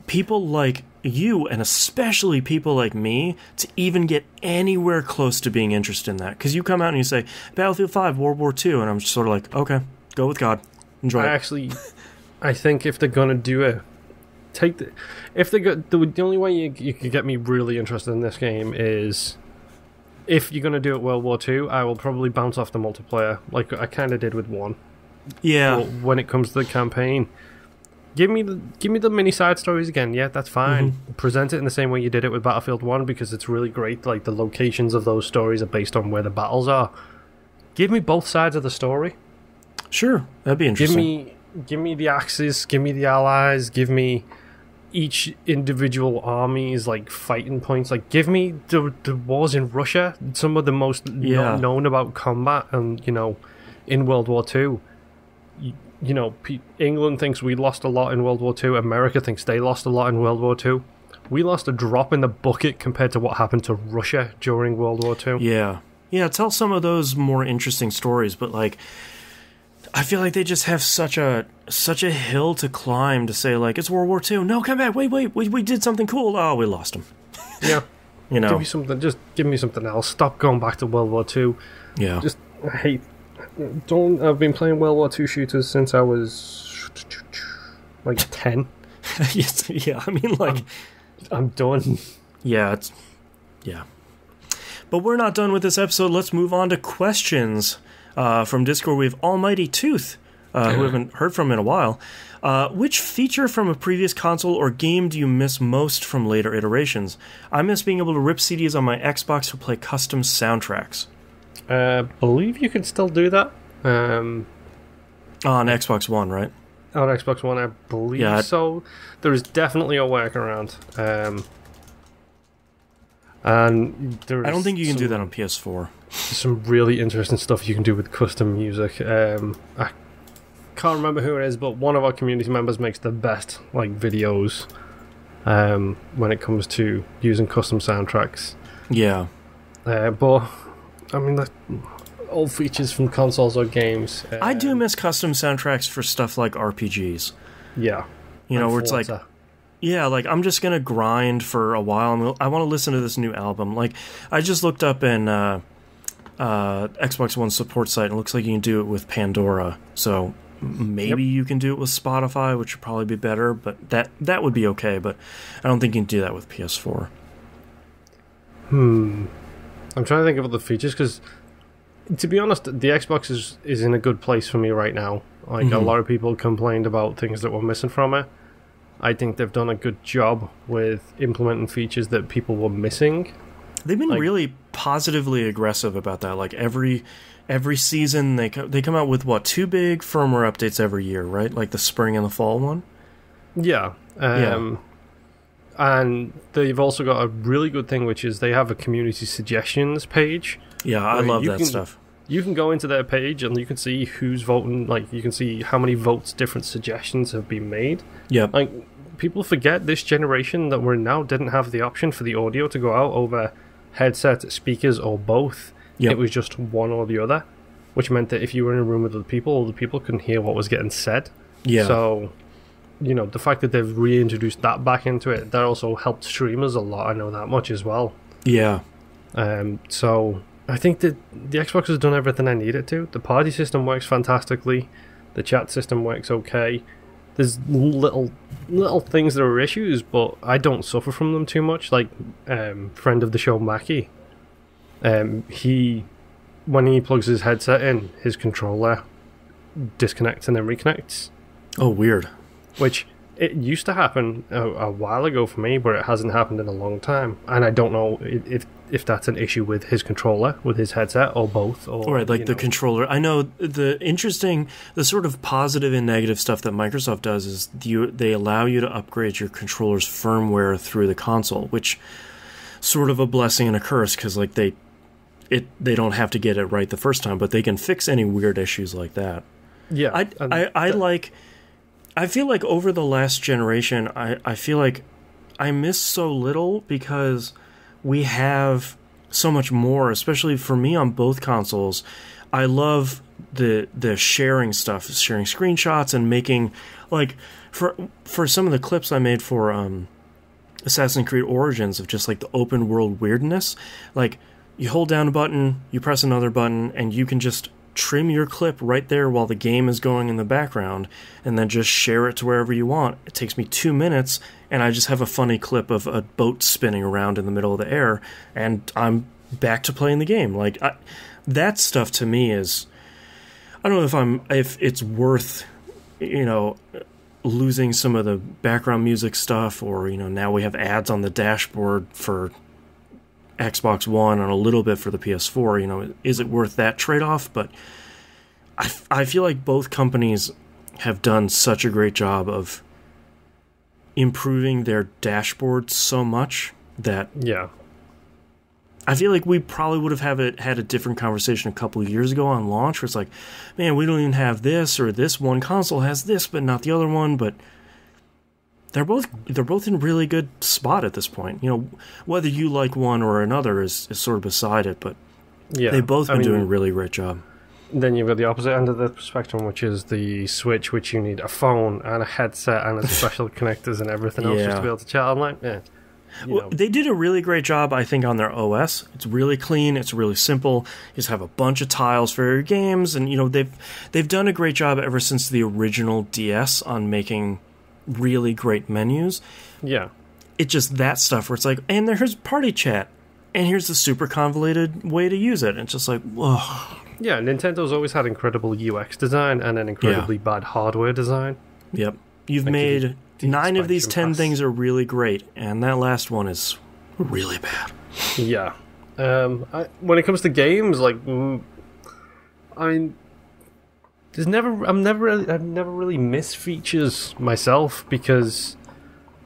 people like you, and especially people like me, to even get anywhere close to being interested in that. Because you come out and you say, Battlefield 5, World War II, and I'm just sort of like, okay, go with God. Enjoy it. I think if they're going to do it, the only way you could get me really interested in this game is if you're going to do it World War II, I will probably bounce off the multiplayer, like I kind of did with 1. Yeah. But when it comes to the campaign, give me the mini side stories again. Yeah, that's fine. Present it in the same way you did it with Battlefield 1 because it's really great. Like, the locations of those stories are based on where the battles are. Give me both sides of the story. Sure, that'd be interesting. Give me the Axis, give me the Allies, give me each individual army's like fighting points. Like, give me the wars in Russia, some of the most not known about combat, and in World War II. England thinks we lost a lot in World War II. America thinks they lost a lot in World War II. We lost a drop in the bucket compared to what happened to Russia during World War II. Yeah, tell some of those more interesting stories, but like, I feel like they just have such a hill to climb to say, like, it's World War II. No, come back. Wait, we did something cool. Oh, we lost them. Yeah. Give me something. Just give me something else. Stop going back to World War II. Yeah. I've been playing World War II shooters since I was like 10. Yeah, I mean, like, I'm done. Yeah. But we're not done with this episode. Let's move on to questions. From Discord, we have Almighty Tooth, who we haven't heard from in a while. Which feature from a previous console or game do you miss most from later iterations? I miss being able to rip CDs on my Xbox to play custom soundtracks. Believe you can still do that. On Xbox One, right? On Xbox One, I believe so. There is definitely a workaround. And I don't think you can do that on PS4. There's some really interesting stuff you can do with custom music. I can't remember who it is, but one of our community members makes the best videos when it comes to using custom soundtracks. Yeah. But I mean, all features from consoles or games. I do miss custom soundtracks for stuff like RPGs. Yeah. Where it's like, yeah, I'm just going to grind for a while. I want to listen to this new album. I just looked up in Xbox One support site, and it looks like you can do it with Pandora. So maybe you can do it with Spotify, which would probably be better, but that would be okay. But I don't think you can do that with PS4. I'm trying to think of other features, because to be honest, the Xbox is in a good place for me right now. A lot of people complained about things that were missing from it. I think they've done a good job with implementing features that people were missing. They've been really positively aggressive about that. Every season they come out with 2 big firmware updates every year, right? The spring and the fall one. Yeah. And they've also got a really good thing, which is they have a community suggestions page. Yeah, I love that stuff. You can go into their page and you can see who's voting. You can see how many votes different suggestions have been made. Yeah. People forget this generation that we're now didn't have the option for the audio to go out over headset, speakers, or both. Yep. It was just one or the other, which meant that if you were in a room with other people couldn't hear what was getting said. Yeah. So, the fact that they've reintroduced that back into it, that also helped streamers a lot. I know that much as well. Yeah. So I think that the Xbox has done everything I need it to. The party system works fantastically. The chat system works okay. There's little things that are issues, but I don't suffer from them too much. Friend of the show, Mackie, when he plugs his headset in, his controller disconnects and then reconnects. Oh, weird. Which it used to happen a while ago for me, but it hasn't happened in a long time. And I don't know if that's an issue with his controller, with his headset, or both. Or, right, the controller. I know the sort of positive and negative stuff that Microsoft does is they allow you to upgrade your controller's firmware through the console, which sort of a blessing and a curse, because they don't have to get it right the first time, but they can fix any weird issues like that. Yeah. I feel like over the last generation, I feel like I miss so little because we have so much more, especially for me on both consoles. I love the sharing stuff, sharing screenshots and making, for some of the clips I made for Assassin's Creed Origins of just the open world weirdness, you hold down a button, you press another button, and you can just trim your clip right there while the game is going in the background, and then just share it to wherever you want. It takes me 2 minutes, and I just have a funny clip of a boat spinning around in the middle of the air, and I'm back to playing the game. That stuff to me is, I don't know if it's worth, losing some of the background music stuff, or now we have ads on the dashboard for Xbox One and a little bit for the PS4. Is it worth that trade-off? But I feel like both companies have done such a great job of improving their dashboard so much that I feel like we probably would have had a different conversation a couple of years ago on launch, where it's man, we don't even have this, or this one console has this but not the other one. But they're both in really good spot at this point. Whether you like one or another is sort of beside it, but they've both been doing a really great job. Then you've got the opposite end of the spectrum, which is the Switch, which you need a phone and a headset and a special connectors and everything else just to be able to chat online. Yeah. Well, they did a really great job, I think, on their OS. It's really clean. It's really simple. You just have a bunch of tiles for your games, and they've done a great job ever since the original DS on making really great menus. Yeah. It's just that stuff where it's and here's party chat, and here's the super convoluted way to use it. And it's just whoa. Yeah, Nintendo's always had incredible UX design and an incredibly bad hardware design. Yep. You've made 9 of these 10 things are really great, and that last one is really bad. Yeah. When it comes to games, I've never really missed features myself because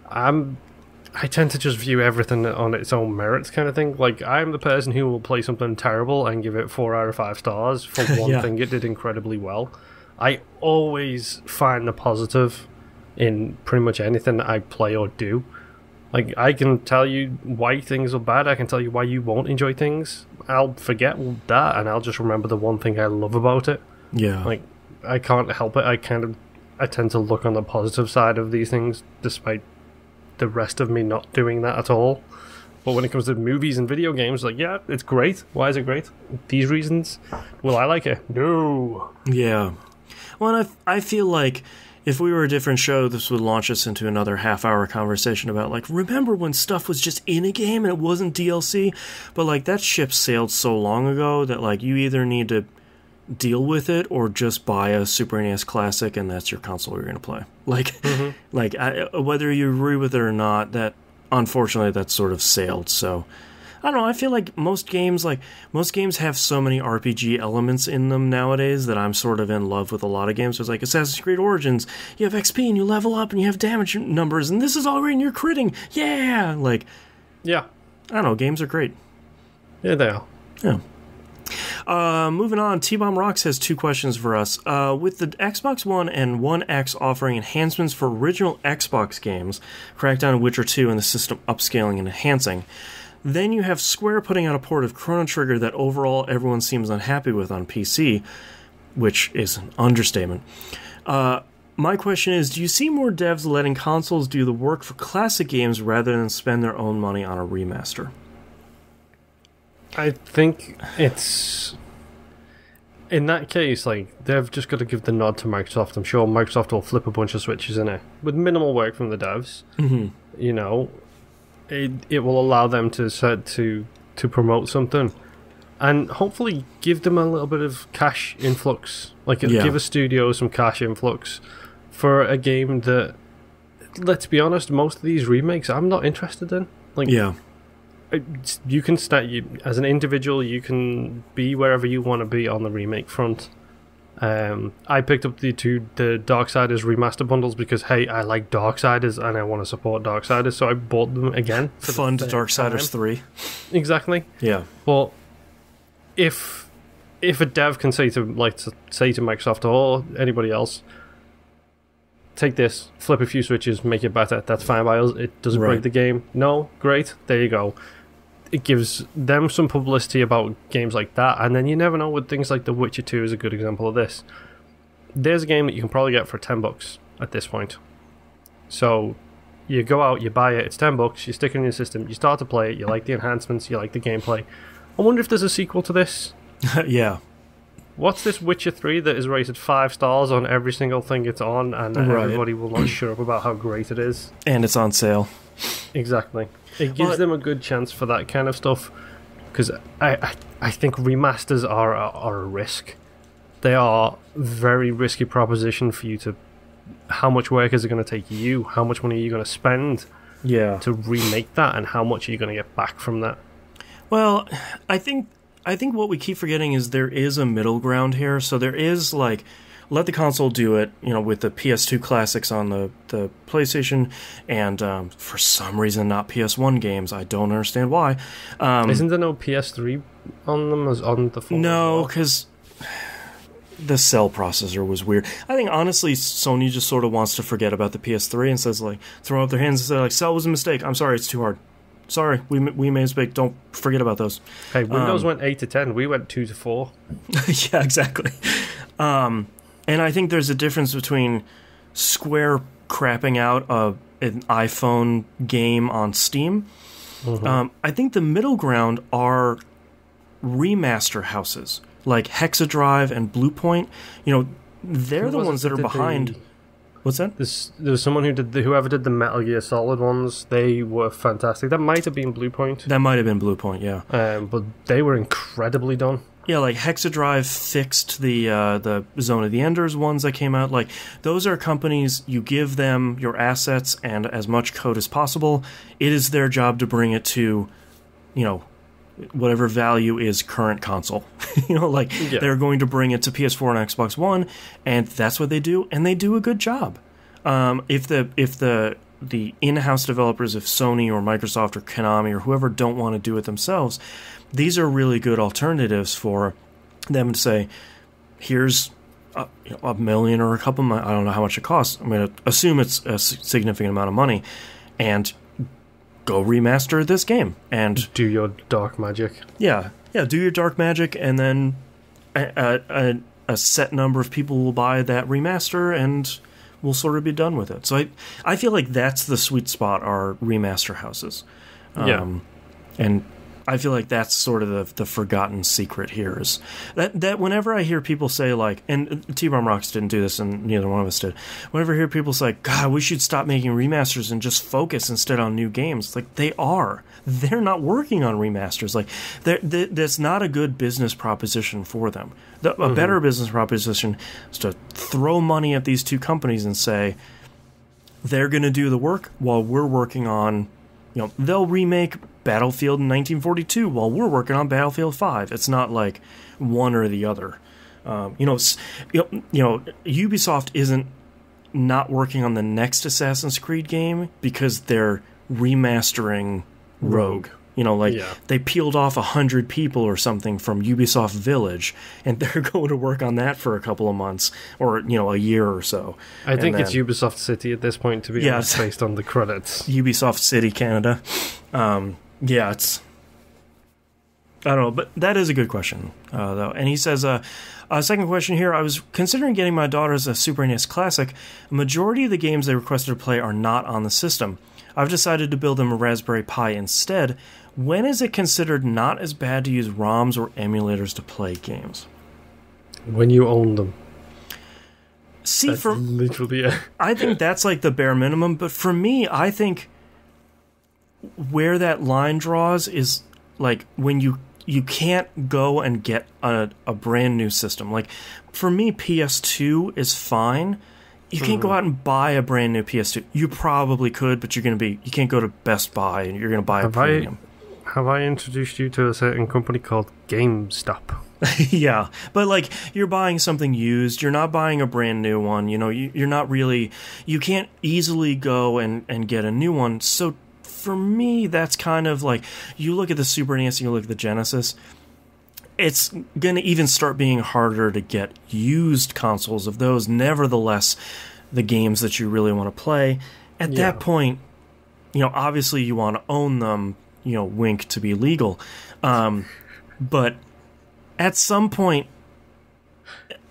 I tend to just view everything on its own merits, kind of thing. Like, I'm the person who will play something terrible and give it 4 out of 5 stars for one thing it did incredibly well. I always find the positive in pretty much anything that I play or do. Like, I can tell you why things are bad. I can tell you why you won't enjoy things. I'll forget that, and I'll just remember the one thing I love about it. Yeah. Like, I can't help it. I tend to look on the positive side of these things, despite the rest of me not doing that at all. But when it comes to movies and video games, like, yeah, it's great. Why is it great? These reasons. Will I like it? No. Yeah. Well, I feel like if we were a different show, this would launch us into another half-hour conversation about, like, remember when stuff was just in a game and it wasn't DLC? But, like, that ship sailed so long ago that, like, you either need to deal with it or just buy a Super NES Classic and that's your console you're going to play. Like, whether you agree with it or not, that, unfortunately, that's sort of sailed. So, I don't know, I feel like most games have so many RPG elements in them nowadays that I'm sort of in love with a lot of games. So it's like Assassin's Creed Origins, you have XP and you level up and you have damage numbers and this is already in your critting. Yeah! Like, yeah. I don't know, games are great. Yeah, they are. Yeah. Moving on, T-Bomb Rocks has 2 questions for us. With the Xbox One and One X offering enhancements for original Xbox games, Crackdown and Witcher 2, and the system upscaling and enhancing, then you have Square putting out a port of Chrono Trigger that overall everyone seems unhappy with on PC, which is an understatement. My question is, do you see more devs letting consoles do the work for classic games rather than spend their own money on a remaster? I think it's... In that case, like, they've just got to give the nod to Microsoft. I'm sure Microsoft will flip a bunch of switches in it. With minimal work from the devs, you know, it will allow them to promote something. And hopefully give them a little bit of cash influx. Like, give a studio some cash influx for a game that, let's be honest, most of these remakes I'm not interested in. Like, you can start as an individual. You can be wherever you want to be on the remake front. I picked up the Darksiders remaster bundles because, hey, I like Darksiders and I want to support Darksiders, so I bought them again. Fund Darksiders 3. Exactly. Yeah. But if a dev can say to Microsoft or anybody else, take this, flip a few switches, make it better, that's fine by us. It doesn't break the game. No, great. There you go. It gives them some publicity about games like that, and then you never know with things like The Witcher 2 is a good example of this. There's a game that you can probably get for $10 at this point. So you go out, you buy it, it's $10, you stick it in your system, you start to play it, you like the enhancements, you like the gameplay. I wonder if there's a sequel to this. Yeah. What's this Witcher 3 that is rated 5 stars on every single thing it's on, and everybody will not shut up about how great it is? And it's on sale. Exactly. It gives them a good chance for that kind of stuff, because I think remasters are a risk. They are a very risky proposition for you to... How much work is it going to take you? How much money are you going to spend to remake that, and how much are you going to get back from that? Well, I think what we keep forgetting is there is a middle ground here. So there is, like, let the console do it, you know, with the PS2 classics on the PlayStation, and for some reason not PS1 games. I don't understand why. Isn't there no PS3 on them as on the phone? No, because the cell processor was weird. I think, honestly, Sony just sort of wants to forget about the PS3 and says, like, throw up their hands and say, like, cell was a mistake. I'm sorry, it's too hard. Sorry, we made a mistake. Don't forget about those. Hey, Windows went 8 to 10. We went 2 to 4. Yeah, exactly. And I think there's a difference between Square crapping out an iPhone game on Steam. I think the middle ground are remaster houses like Hexadrive and Bluepoint. You know, they're the ones that are behind. What's that? There was someone whoever did the Metal Gear Solid ones. They were fantastic. That might have been Bluepoint. That might have been Bluepoint, yeah. But they were incredibly done. Yeah, like Hexadrive fixed the Zone of the Enders ones that came out. Like, those are companies, you give them your assets and as much code as possible. It is their job to bring it to, you know, whatever value is current console. They're going to bring it to PS4 and Xbox One, and that's what they do, and they do a good job. If the in-house developers, if Sony or Microsoft or Konami or whoever don't want to do it themselves, these are really good alternatives for them to say, here's $1 million or a couple million, I don't know how much it costs. I'm going to assume it's a significant amount of money, and go remaster this game and do your dark magic. Yeah, do your dark magic, and then a set number of people will buy that remaster, and we'll sort of be done with it. So I feel like that's the sweet spot, are remaster houses. And I feel like that's sort of the forgotten secret here, is that whenever I hear people say, like, and T-Bomb Rocks didn't do this and neither one of us did, whenever I hear people say, God, we should stop making remasters and just focus instead on new games, like, they're not working on remasters. Like, that's not a good business proposition for them. A better business proposition is to throw money at these two companies and say, they're going to do the work while we're working on, they'll remake Battlefield in 1942 while we're working on Battlefield 5. It's not like one or the other. Ubisoft isn't not working on the next Assassin's Creed game because they're remastering Rogue. They peeled off 100 people or something from Ubisoft Village, and they're going to work on that for a couple of months or, a year or so. I think it's Ubisoft City at this point, to be honest, based on the credits. Ubisoft City, Canada. It's... I don't know, but that is a good question, though. And he says, second question here, I was considering getting my daughters a Super NES Classic. A majority of the games they requested to play are not on the system. I've decided to build them a Raspberry Pi instead. When is it considered not as bad to use ROMs or emulators to play games? When you own them. See, that's literally it. I think that's like the bare minimum, but for me, I think where that line draws is like when you can't go and get a brand new system. Like, for me, PS2 is fine. You can't go out and buy a brand new PS2. You probably could, but you can't go to Best Buy and you're going to buy a premium. Have I introduced you to a certain company called GameStop? Yeah, but like, you're buying something used. You're not buying a brand new one. You're not really. You can't easily go and get a new one. So for me, that's kind of like, you look at the Super NES, you look at the Genesis. It's going to even start being harder to get used consoles of those. Nevertheless, the games that you really want to play at that point, obviously you want to own them. Wink to be legal. But at some point,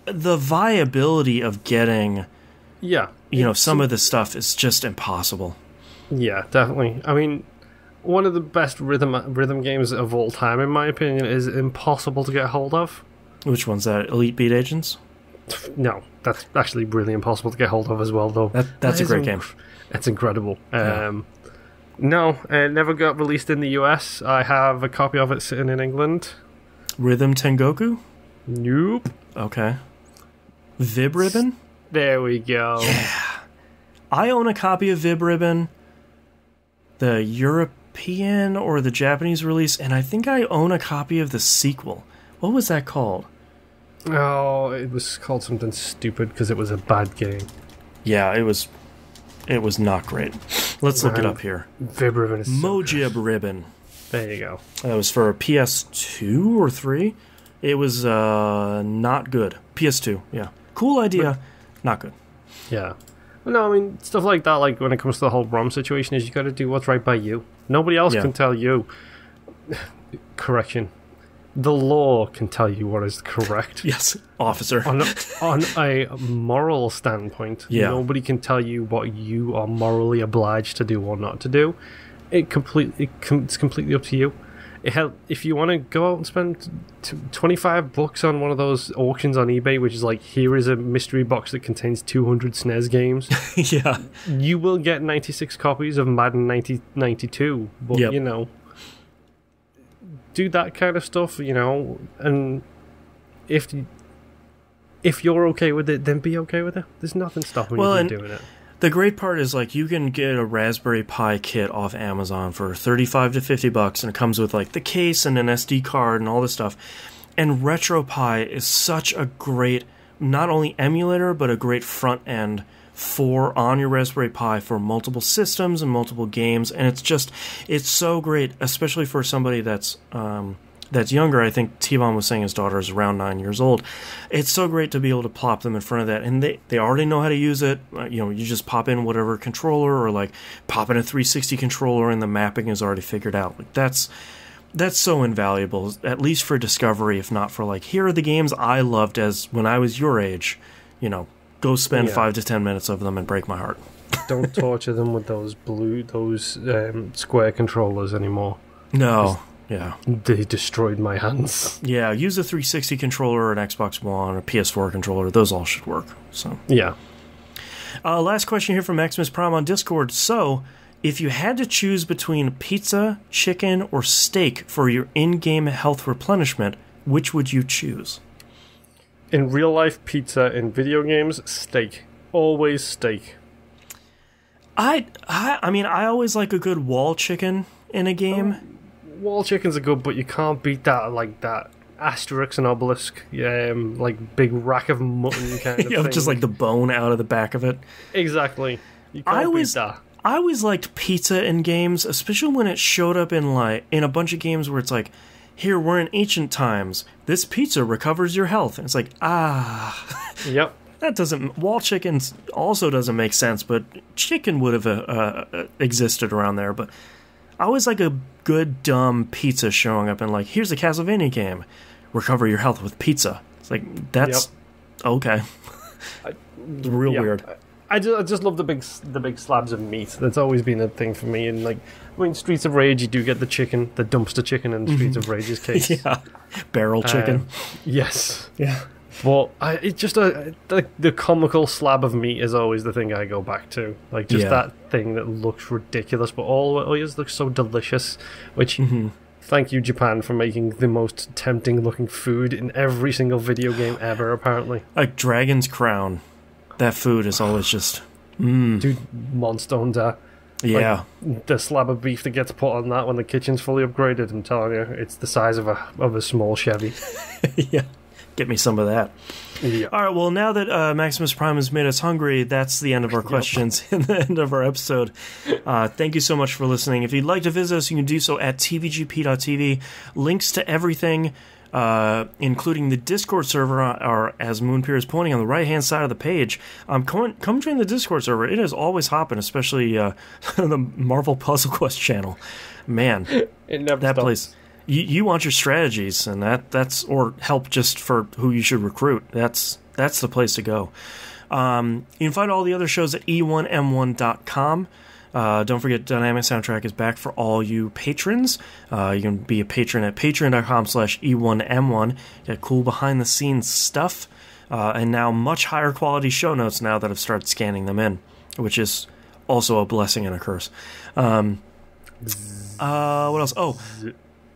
the viability of getting, some of this stuff is just impossible. Yeah, definitely. I mean, one of the best rhythm games of all time, in my opinion, is impossible to get hold of. Which one's that? Elite Beat Agents? No, that's actually really impossible to get hold of as well, though. That's a great game. It's incredible. No, it never got released in the US. I have a copy of it sitting in England. Rhythm Tengoku? Nope. Okay. Vib Ribbon? There we go. Yeah. I own a copy of Vib Ribbon, the European or the Japanese release, and I think I own a copy of the sequel. What was that called? Oh, it was called something stupid because it was a bad game. Yeah, it was not great. Let's look it up here. Vib Ribbon is Mojib Ribbon. There you go. That was for PS2 or 3. It was not good. PS2, yeah. Cool idea, not good. Yeah. No, I mean, stuff like that, like when it comes to the whole ROM situation, is you got to do what's right by you. Nobody else can tell you. Correction. The law can tell you what is correct. Yes, officer. On a moral standpoint, nobody can tell you what you are morally obliged to do or not to do. It's completely up to you. If you want to go out and spend $25 on one of those auctions on eBay, which is like, here is a mystery box that contains 200 SNES games. Yeah. You will get 96 copies of Madden 1992, but do that kind of stuff, and if you're okay with it, then be okay with it. There's nothing stopping you from doing it. The great part is, like, you can get a Raspberry Pi kit off Amazon for $35 to $50, and it comes with, like, the case and an SD card and all this stuff. And RetroPie is such a great, not only emulator, but a great front end on your Raspberry Pi for multiple systems and multiple games. And it's so great, especially for somebody that's younger. I think T-Bon was saying his daughter is around 9 years old. It's so great to be able to plop them in front of that, and they already know how to use it. You just pop in whatever controller, or like pop in a 360 controller, and the mapping is already figured out. Like that's so invaluable, at least for discovery, if not for like, here are the games I loved as when I was your age. Go spend 5 to 10 minutes of them and break my heart. Don't torture them with those square controllers anymore. No. Yeah. They destroyed my hands. Yeah, use a 360 controller, an Xbox One, or PS4 controller. Those all should work. So yeah. Last question here from Maximus Prime on Discord. So, if you had to choose between pizza, chicken, or steak for your in-game health replenishment, which would you choose? In real life, pizza. In video games, steak. Always steak. I mean, I always like a good wall chicken in a game. Wall chickens are good, but you can't beat that, like that Asterix and Obelisk, like big rack of mutton kind of thing. Just like the bone out of the back of it. Exactly. You can't beat that. I always liked pizza in games, especially when it showed up in a bunch of games where it's like, here, we're in ancient times. This pizza recovers your health. And it's like, Yep. Wall chicken also doesn't make sense, but chicken would have existed around there. But I always like a good, dumb pizza showing up and like, here's a Castlevania game. Recover your health with pizza. It's like, that's okay. Real weird. I just love the big slabs of meat. That's always been a thing for me. And like, Streets of Rage, you do get the chicken, the dumpster chicken in Streets of Rage's case. Yeah, barrel chicken. Yes. Yeah. But it's just the comical slab of meat is always the thing I go back to. Like, just that thing that looks ridiculous, but always looks so delicious. Which, thank you, Japan, for making the most tempting looking food in every single video game ever, apparently. Like Dragon's Crown. That food is always just... Dude, Monster Hunter. Yeah. Like, the slab of beef that gets put on that when the kitchen's fully upgraded, I'm telling you, it's the size of a small Chevy. Yeah. Get me some of that. Yeah. All right, well, now that Maximus Prime has made us hungry, that's the end of our questions and the end of our episode. Thank you so much for listening. If you'd like to visit us, you can do so at tvgp.tv. Links to everything, including the Discord server, are, as Moonpier is pointing, on the right-hand side of the page. Come join the Discord server. It is always hopping, especially the Marvel Puzzle Quest channel. Man, it never that stops. place... You want your strategies, and that's or help just for who you should recruit. That's the place to go. You can find all the other shows at e1m1.com. Don't forget, Dynamic Soundtrack is back for all you patrons. You can be a patron at patreon.com/e1m1. Get cool behind-the-scenes stuff, and now much higher quality show notes now that I've started scanning them in, which is also a blessing and a curse. What else? Oh,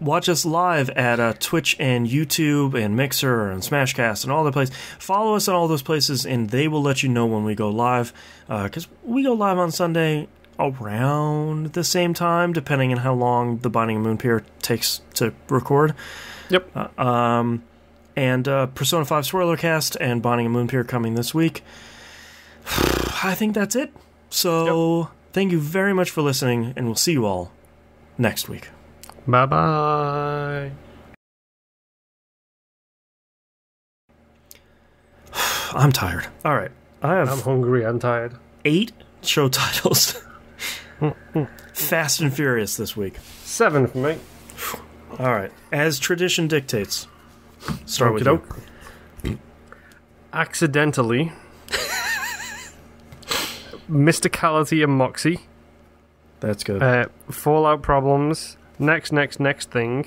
watch us live at Twitch and YouTube and Mixer and Smashcast and all the places. Follow us on all those places, and they will let you know when we go live. Because we go live on Sunday around the same time, depending on how long the Binding of Moonpier takes to record. Yep. And Persona 5 Spoilercast and Binding of Moonpier coming this week. I think that's it. So thank you very much for listening, and we'll see you all next week. Bye-bye. I'm tired. All right. I'm hungry. I'm tired. 8 show titles. Fast and Furious this week. 7 for me. All right. As tradition dictates. Start with you. Accidentally. Mysticality and Moxie. That's good. Fallout Problems. Next thing.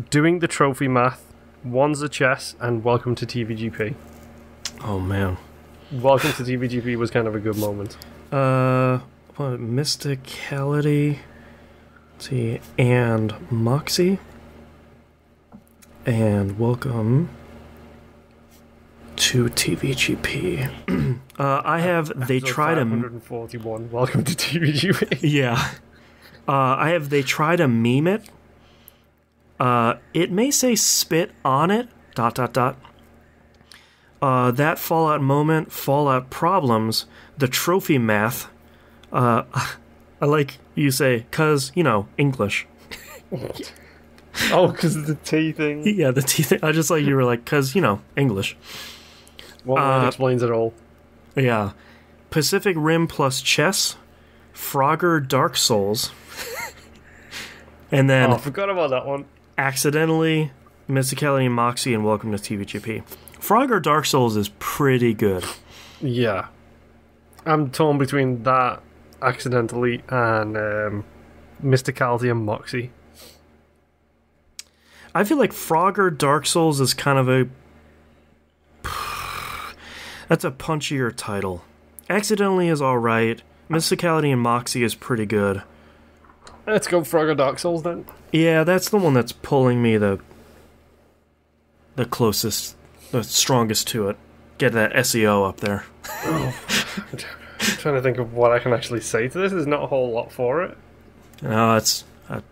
Doing the trophy math. One's a chess. And Welcome to TVGP. Oh, man. Welcome to TVGP was kind of a good moment. Mysticality and Moxie. And Welcome to TVGP. I have They Try to... 141. Welcome to TVGP. Yeah. I have They Try to Meme It. It may say spit on it, ... That Fallout moment, Fallout problems, the trophy math. I like you say, 'cause, English. Oh, because of the T thing? Yeah, the T thing. I just like you were like, 'cause, English. One word explains it all. Yeah. Pacific Rim plus chess, Frogger Dark Souls. And then... I forgot about that one. Accidentally, Mysticality and Moxie, and Welcome to TVGP. Frogger Dark Souls is pretty good. Yeah. I'm torn between that, Accidentally, and Mysticality and Moxie. I feel like Frogger Dark Souls is kind of a... That's a punchier title. Accidentally is alright. Mysticality and Moxie is pretty good. Let's go Frogger Dark Souls then. Yeah, that's the one that's pulling me the closest, the strongest to it. Get that SEO up there. I'm trying to think of what I can actually say to this. There's not a whole lot for it. No, it's a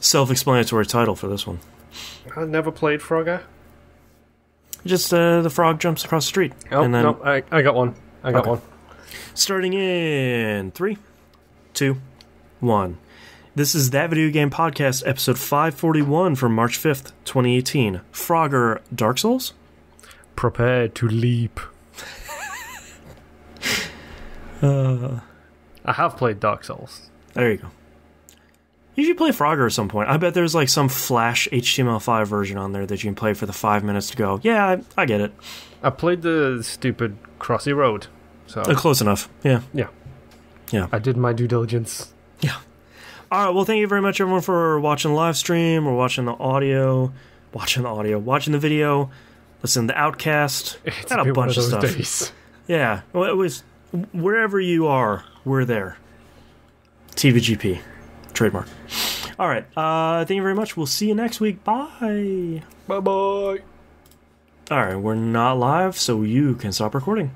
self-explanatory title for this one. I've never played Frogger. Just the frog jumps across the street. Oh, and then... no, I got one. I got one. Starting in 3, 2, 1. This is That Video Game Podcast, episode 541 from March 5th, 2018. Frogger Dark Souls? Prepare to leap. I have played Dark Souls. There you go. You should play Frogger at some point. I bet there's like some Flash HTML5 version on there that you can play for the 5 minutes to go. Yeah, I get it. I played the stupid Crossy Road. So close enough. Yeah. Yeah. I did my due diligence. Yeah. All right, well, thank you very much, everyone, for watching the live stream or watching the video. Listen, the Outcast. It's got a bunch of those stuff. Days. Yeah. Well, it was wherever you are, we're there. TVGP. Trademark. All right. Thank you very much. We'll see you next week. Bye. Bye-bye. All right. We're not live, so you can stop recording.